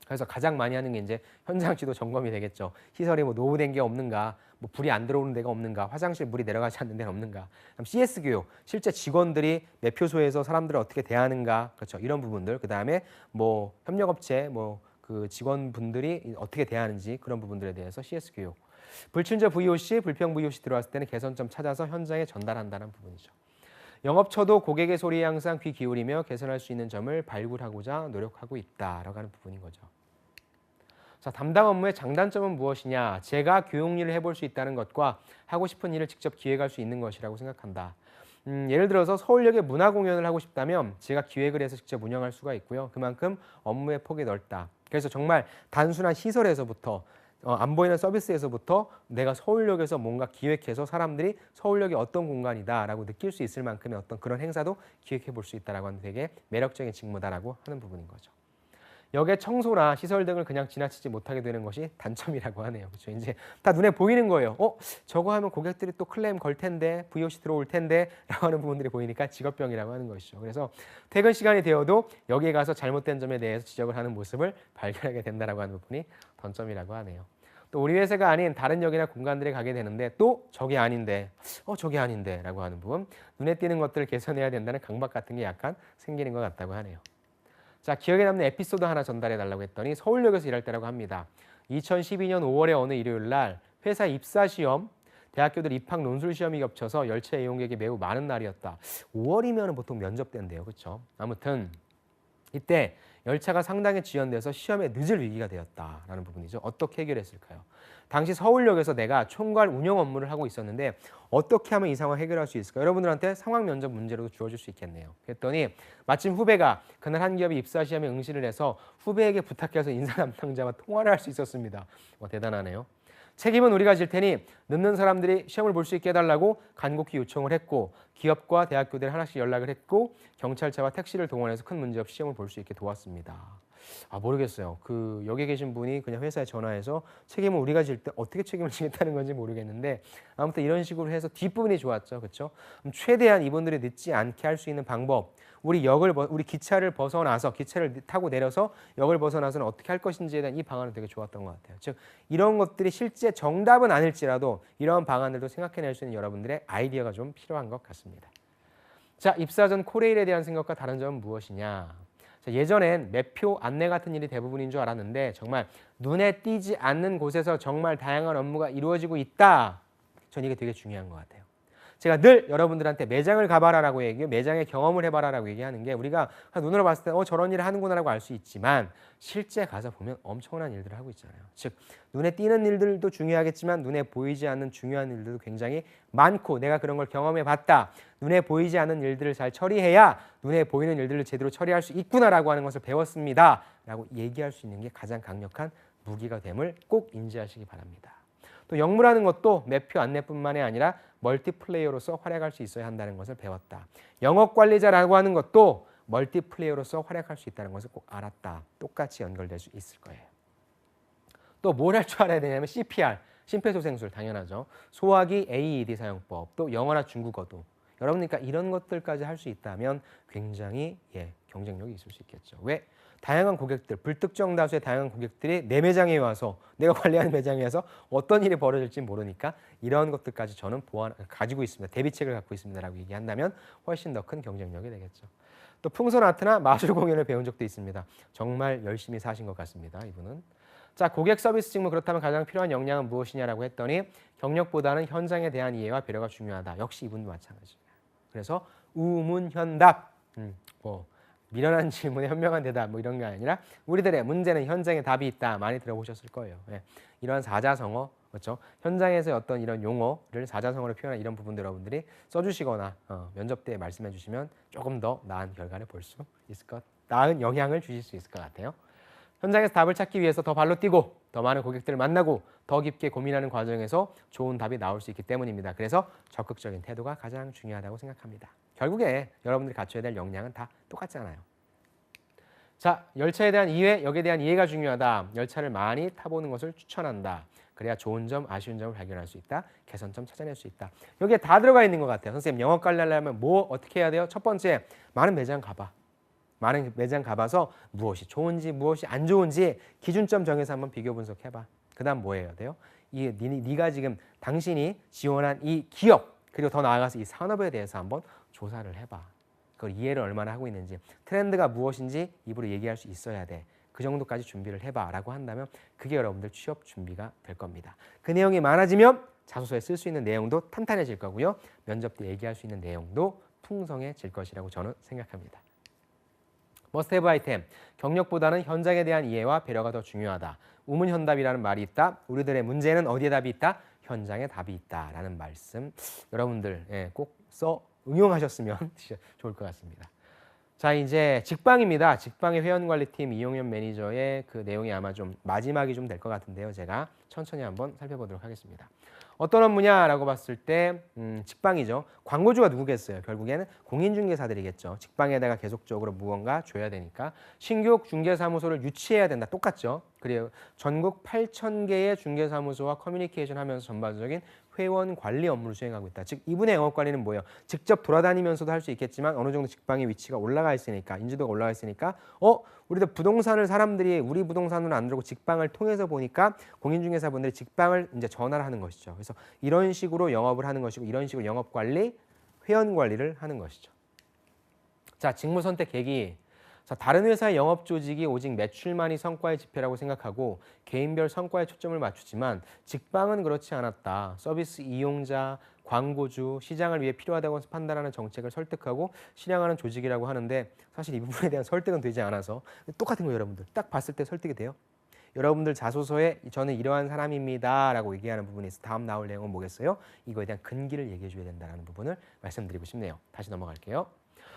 그래서 가장 많이 하는 게 이제 현장 지도 점검이 되겠죠. 시설이 노후된 게 없는가, 불이 안 들어오는 데가 없는가, 화장실 물이 내려가지 않는 데는 없는가. 그다음 CS 교육, 실제 직원들이 매표소에서 사람들을 어떻게 대하는가, 그렇죠. 이런 부분들. 그다음에 협력업체, 그 직원분들이 어떻게 대하는지 그런 부분들에 대해서 CS 교육. 불친절 VOC, 불평 VOC 들어왔을 때는 개선점 찾아서 현장에 전달한다는 부분이죠. 영업처도 고객의 소리에 항상 귀 기울이며 개선할 수 있는 점을 발굴하고자 노력하고 있다라고 하는 부분인 거죠. 자, 담당 업무의 장단점은 무엇이냐? 제가 교육 일을 해볼 수 있다는 것과 하고 싶은 일을 직접 기획할 수 있는 것이라고 생각한다. 예를 들어서 서울역에 문화 공연을 하고 싶다면 제가 기획을 해서 직접 운영할 수가 있고요. 그만큼 업무의 폭이 넓다. 그래서 정말 단순한 시설에서부터 안 보이는 서비스에서부터 내가 서울역에서 뭔가 기획해서 사람들이 서울역이 어떤 공간이다라고 느낄 수 있을 만큼의 어떤 그런 행사도 기획해 볼 수 있다라고 하는 되게 매력적인 직무다라고 하는 부분인 거죠. 역의 청소나 시설 등을 그냥 지나치지 못하게 되는 것이 단점이라고 하네요. 그렇죠? 이제 다 눈에 보이는 거예요. 저거 하면 고객들이 또 클레임 걸 텐데, VOC 들어올 텐데 라고 하는 부분들이 보이니까 직업병이라고 하는 것이죠. 그래서 퇴근 시간이 되어도 여기에 가서 잘못된 점에 대해서 지적을 하는 모습을 발견하게 된다라고 하는 부분이 단점이라고 하네요. 또 우리 회사가 아닌 다른 역이나 공간들에 가게 되는데 또 저게 아닌데, 저게 아닌데 라고 하는 부분, 눈에 띄는 것들을 개선해야 된다는 강박 같은 게 약간 생기는 것 같다고 하네요. 자, 기억에 남는 에피소드 하나 전달해 달라고 했더니 서울역에서 일할 때라고 합니다. 2012년 5월의 어느 일요일 날 회사 입사 시험, 대학교들 입학 논술 시험이 겹쳐서 열차 이용객이 매우 많은 날이었다. 5월이면 보통 면접 때인데요. 그렇죠? 아무튼 이때 열차가 상당히 지연돼서 시험에 늦을 위기가 되었다라는 부분이죠. 어떻게 해결했을까요? 당시 서울역에서 내가 총괄 운영 업무를 하고 있었는데 어떻게 하면 이 상황을 해결할 수 있을까? 여러분들한테 상황 면접 문제로도 주어질 수 있겠네요. 그랬더니 마침 후배가 그날 한 기업이 입사 시험에 응시를 해서 후배에게 부탁해서 인사 담당자와 통화를 할 수 있었습니다. 대단하네요. 책임은 우리가 질 테니 늦는 사람들이 시험을 볼 수 있게 해달라고 간곡히 요청을 했고 기업과 대학교들 하나씩 연락을 했고 경찰차와 택시를 동원해서 큰 문제 없이 시험을 볼 수 있게 도왔습니다. 모르겠어요. 여기 계신 분이 그냥 회사에 전화해서 책임을 우리가 질 때 어떻게 책임을 지겠다는 건지 모르겠는데 아무튼 이런 식으로 해서 뒷부분이 좋았죠. 그렇죠? 최대한 이분들이 늦지 않게 할 수 있는 방법, 우리 기차를 벗어나서 기차를 타고 내려서 역을 벗어나서는 어떻게 할 것인지에 대한 이 방안은 되게 좋았던 것 같아요. 즉 이런 것들이 실제 정답은 아닐지라도 이런 방안들도 생각해낼 수 있는 여러분들의 아이디어가 좀 필요한 것 같습니다. 자, 입사 전 코레일에 대한 생각과 다른 점은 무엇이냐? 자, 예전엔 매표 안내 같은 일이 대부분인 줄 알았는데 정말 눈에 띄지 않는 곳에서 정말 다양한 업무가 이루어지고 있다. 전 이게 되게 중요한 것 같아요. 제가 늘 여러분들한테 매장을 가봐라라고 얘기해요. 매장의 경험을 해봐라라고 얘기하는 게 우리가 눈으로 봤을 때 저런 일을 하는구나라고 알 수 있지만 실제 가서 보면 엄청난 일들을 하고 있잖아요. 즉 눈에 띄는 일들도 중요하겠지만 눈에 보이지 않는 중요한 일들도 굉장히 많고 내가 그런 걸 경험해봤다. 눈에 보이지 않는 일들을 잘 처리해야 눈에 보이는 일들을 제대로 처리할 수 있구나라고 하는 것을 배웠습니다. 라고 얘기할 수 있는 게 가장 강력한 무기가 됨을 꼭 인지하시기 바랍니다. 또 역무라는 것도 매표 안내뿐만이 아니라 멀티플레이어로서 활약할 수 있어야 한다는 것을 배웠다. 영업관리자라고 하는 것도 멀티플레이어로서 활약할 수 있다는 것을 꼭 알았다. 똑같이 연결될 수 있을 거예요. 또 뭘 할 줄 알아야 되냐면 CPR, 심폐소생술 당연하죠. 소화기 AED 사용법, 또 영어나 중국어도. 여러분 그러니까 이런 것들까지 할 수 있다면 굉장히 경쟁력이 있을 수 있겠죠. 왜? 다양한 고객들, 불특정 다수의 다양한 고객들이 내 매장에 와서 내가 관리하는 매장에 와서 어떤 일이 벌어질지 모르니까 이런 것들까지 저는 가지고 있습니다. 대비책을 갖고 있습니다라고 얘기한다면 훨씬 더 큰 경쟁력이 되겠죠. 또 풍선 아트나 마술 공연을 배운 적도 있습니다. 정말 열심히 사신 것 같습니다. 이분은. 자, 고객 서비스 직무 그렇다면 가장 필요한 역량은 무엇이냐라고 했더니 경력보다는 현장에 대한 이해와 배려가 중요하다. 역시 이분도 마찬가지입니다. 그래서 우문현답. 미련한 질문에 현명한 대답 이런 게 아니라 우리들의 문제는 현장에 답이 있다. 많이 들어보셨을 거예요. 이러한 사자성어, 그렇죠? 현장에서 어떤 이런 용어를 사자성어로 표현한 이런 부분들 여러분들이 써주시거나 면접 때 말씀해 주시면 조금 더 나은 결과를 볼 수 있을 나은 영향을 주실 수 있을 것 같아요. 현장에서 답을 찾기 위해서 더 발로 뛰고 더 많은 고객들을 만나고 더 깊게 고민하는 과정에서 좋은 답이 나올 수 있기 때문입니다. 그래서 적극적인 태도가 가장 중요하다고 생각합니다. 결국에 여러분들이 갖춰야 될 역량은 다 똑같잖아요. 자, 열차에 대한 이해, 역에 대한 이해가 중요하다. 열차를 많이 타보는 것을 추천한다. 그래야 좋은 점, 아쉬운 점을 발견할 수 있다. 개선점 찾아낼 수 있다. 여기에 다 들어가 있는 것 같아요. 선생님, 영업 관리하려면 어떻게 해야 돼요? 첫 번째, 많은 매장 가봐. 많은 매장 가봐서 무엇이 좋은지 무엇이 안 좋은지 기준점 정해서 한번 비교 분석해봐. 그 다음 뭐 해야 돼요? 네가 지금 당신이 지원한 이 기업 그리고 더 나아가서 이 산업에 대해서 한번 조사를 해봐. 그걸 이해를 얼마나 하고 있는지 트렌드가 무엇인지 입으로 얘기할 수 있어야 돼. 그 정도까지 준비를 해봐 라고 한다면 그게 여러분들 취업 준비가 될 겁니다. 그 내용이 많아지면 자소서에 쓸 수 있는 내용도 탄탄해질 거고요. 면접 때 얘기할 수 있는 내용도 풍성해질 것이라고 저는 생각합니다. 머스트헤브 아이템, 경력보다는 현장에 대한 이해와 배려가 더 중요하다. 우문현답이라는 말이 있다. 우리들의 문제는 어디에 답이 있다? 현장에 답이 있다라는 말씀 여러분들 꼭 응용하셨으면 좋을 것 같습니다. 자, 이제 직방입니다. 직방의 회원관리팀 이용현 매니저의 그 내용이 아마 좀 마지막이 좀 될 것 같은데요. 제가 천천히 한번 살펴보도록 하겠습니다. 어떤 업무냐라고 봤을 때 직방이죠. 광고주가 누구겠어요? 결국에는 공인중개사들이겠죠. 직방에다가 계속적으로 무언가 줘야 되니까 신규 중개사무소를 유치해야 된다. 똑같죠. 그리고 전국 8,000개의 중개사무소와 커뮤니케이션 하면서 전반적인 회원 관리 업무를 수행하고 있다. 즉 이분의 영업 관리는 뭐예요? 직접 돌아다니면서도 할 수 있겠지만 어느 정도 직방의 위치가 올라가 있으니까 인지도가 올라가 있으니까 우리도 부동산을 사람들이 우리 부동산으로 안 들고 직방을 통해서 보니까 공인중개사분들이 직방을 이제 전화를 하는 것이죠. 그래서 이런 식으로 영업을 하는 것이고 이런 식으로 영업 관리, 회원 관리를 하는 것이죠. 자, 직무 선택 계기. 자, 다른 회사의 영업 조직이 오직 매출만이 성과의 지표라고 생각하고 개인별 성과에 초점을 맞추지만 직방은 그렇지 않았다. 서비스 이용자, 광고주, 시장을 위해 필요하다고 판단하는 정책을 설득하고 실행하는 조직이라고 하는데 사실 이 부분에 대한 설득은 되지 않아서 똑같은 거예요. 여러분들. 딱 봤을 때 설득이 돼요. 여러분들 자소서에 저는 이러한 사람입니다 라고 얘기하는 부분이 있어 다음 나올 내용은 뭐겠어요? 이거에 대한 근기를 얘기해 줘야 된다는 부분을 말씀드리고 싶네요. 다시 넘어갈게요.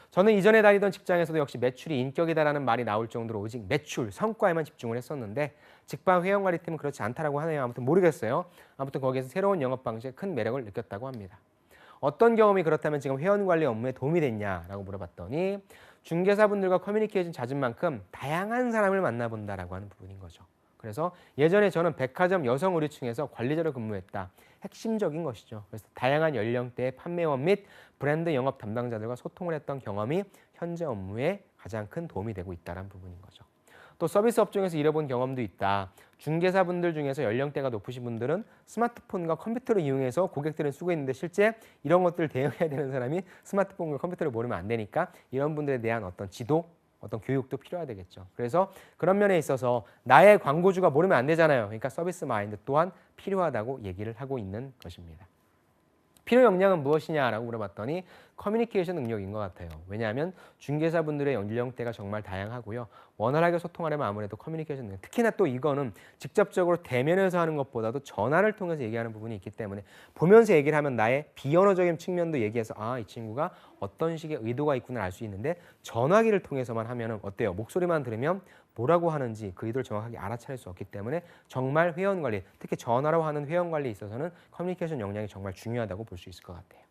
저는 이전에 다니던 직장에서도 역시 매출이 인격이다라는 말이 나올 정도로 오직 매출, 성과에만 집중을 했었는데 직방 회원관리팀은 그렇지 않다라고 하네요. 아무튼 모르겠어요. 아무튼 거기에서 새로운 영업 방식에 큰 매력을 느꼈다고 합니다. 어떤 경험이 그렇다면 지금 회원관리 업무에 도움이 됐냐라고 물어봤더니 중개사분들과 커뮤니케이션 잦은 만큼 다양한 사람을 만나본다라고 하는 부분인 거죠. 그래서 예전에 저는 백화점 여성 의류층에서 관리자로 근무했다. 핵심적인 것이죠. 그래서 다양한 연령대의 판매원 및 브랜드 영업 담당자들과 소통을 했던 경험이 현재 업무에 가장 큰 도움이 되고 있다는 부분인 거죠. 또 서비스 업종에서 일해본 경험도 있다. 중개사분들 중에서 연령대가 높으신 분들은 스마트폰과 컴퓨터를 이용해서 고객들을 쓰고 있는데 실제 이런 것들을 대응해야 되는 사람이 스마트폰과 컴퓨터를 모르면 안 되니까 이런 분들에 대한 어떤 지도, 어떤 교육도 필요하되겠죠. 그래서 그런 면에 있어서 나의 광고주가 모르면 안 되잖아요. 그러니까 서비스 마인드 또한 필요하다고 얘기를 하고 있는 것입니다. 필요 역량은 무엇이냐라고 물어봤더니 커뮤니케이션 능력인 것 같아요. 왜냐하면 중개사분들의 연령대가 정말 다양하고요. 원활하게 소통하려면 아무래도 커뮤니케이션 능력, 특히나 또 이거는 직접적으로 대면에서 하는 것보다도 전화를 통해서 얘기하는 부분이 있기 때문에 보면서 얘기를 하면 나의 비언어적인 측면도 얘기해서 아, 이 친구가 어떤 식의 의도가 있구나 알 수 있는데 전화기를 통해서만 하면은 어때요? 목소리만 들으면 뭐라고 하는지 그 의도를 정확하게 알아차릴 수 없기 때문에 정말 회원 관리, 특히 전화로 하는 회원 관리에 있어서는 커뮤니케이션 역량이 정말 중요하다고 볼 수 있을 것 같아요.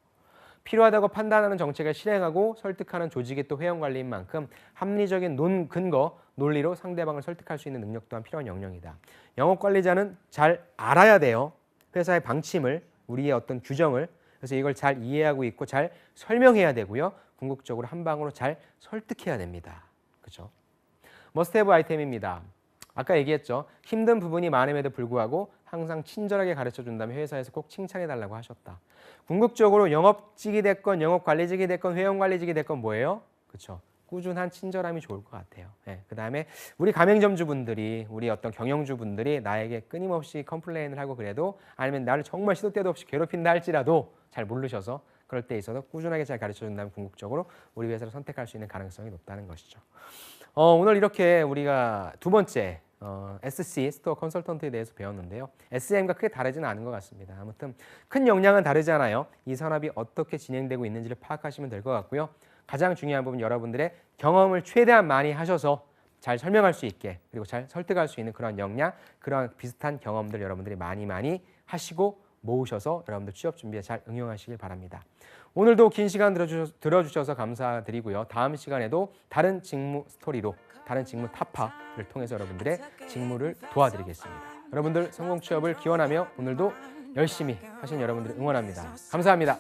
필요하다고 판단하는 정책을 실행하고 설득하는 조직이 또 회원 관리인 만큼 합리적인 근거, 논리로 상대방을 설득할 수 있는 능력 또한 필요한 역량이다. 영업 관리자는 잘 알아야 돼요. 회사의 방침을, 우리의 어떤 규정을. 그래서 이걸 잘 이해하고 있고 잘 설명해야 되고요. 궁극적으로 한 방으로 잘 설득해야 됩니다. 그렇죠? 머스트헤브 아이템입니다. 아까 얘기했죠. 힘든 부분이 많음에도 불구하고 항상 친절하게 가르쳐준다면 회사에서 꼭 칭찬해달라고 하셨다. 궁극적으로 영업직이 됐건 영업관리직이 됐건 회원관리직이 됐건 뭐예요? 그렇죠. 꾸준한 친절함이 좋을 것 같아요. 네, 그다음에 우리 가맹점주분들이, 우리 어떤 경영주분들이 나에게 끊임없이 컴플레인을 하고 그래도 아니면 나를 정말 시도 때도 없이 괴롭힌다 할지라도 잘 모르셔서 그럴 때 있어서 꾸준하게 잘 가르쳐준다면 궁극적으로 우리 회사를 선택할 수 있는 가능성이 높다는 것이죠. 오늘 이렇게 우리가 두 번째 SC, 스토어 컨설턴트에 대해서 배웠는데요. SM과 크게 다르지는 않은 것 같습니다. 아무튼 큰 역량은 다르잖아요. 이 산업이 어떻게 진행되고 있는지를 파악하시면 될 것 같고요. 가장 중요한 부분 여러분들의 경험을 최대한 많이 하셔서 잘 설명할 수 있게 그리고 잘 설득할 수 있는 그런 역량, 그런 비슷한 경험들 여러분들이 많이 하시고 모으셔서 여러분들 취업 준비에 잘 응용하시길 바랍니다. 오늘도 긴 시간 들어주셔서 감사드리고요. 다음 시간에도 다른 직무 스토리로, 다른 직무 타파를 통해서 여러분들의 직무를 도와드리겠습니다. 여러분들 성공 취업을 기원하며 오늘도 열심히 하신 여러분들을 응원합니다. 감사합니다.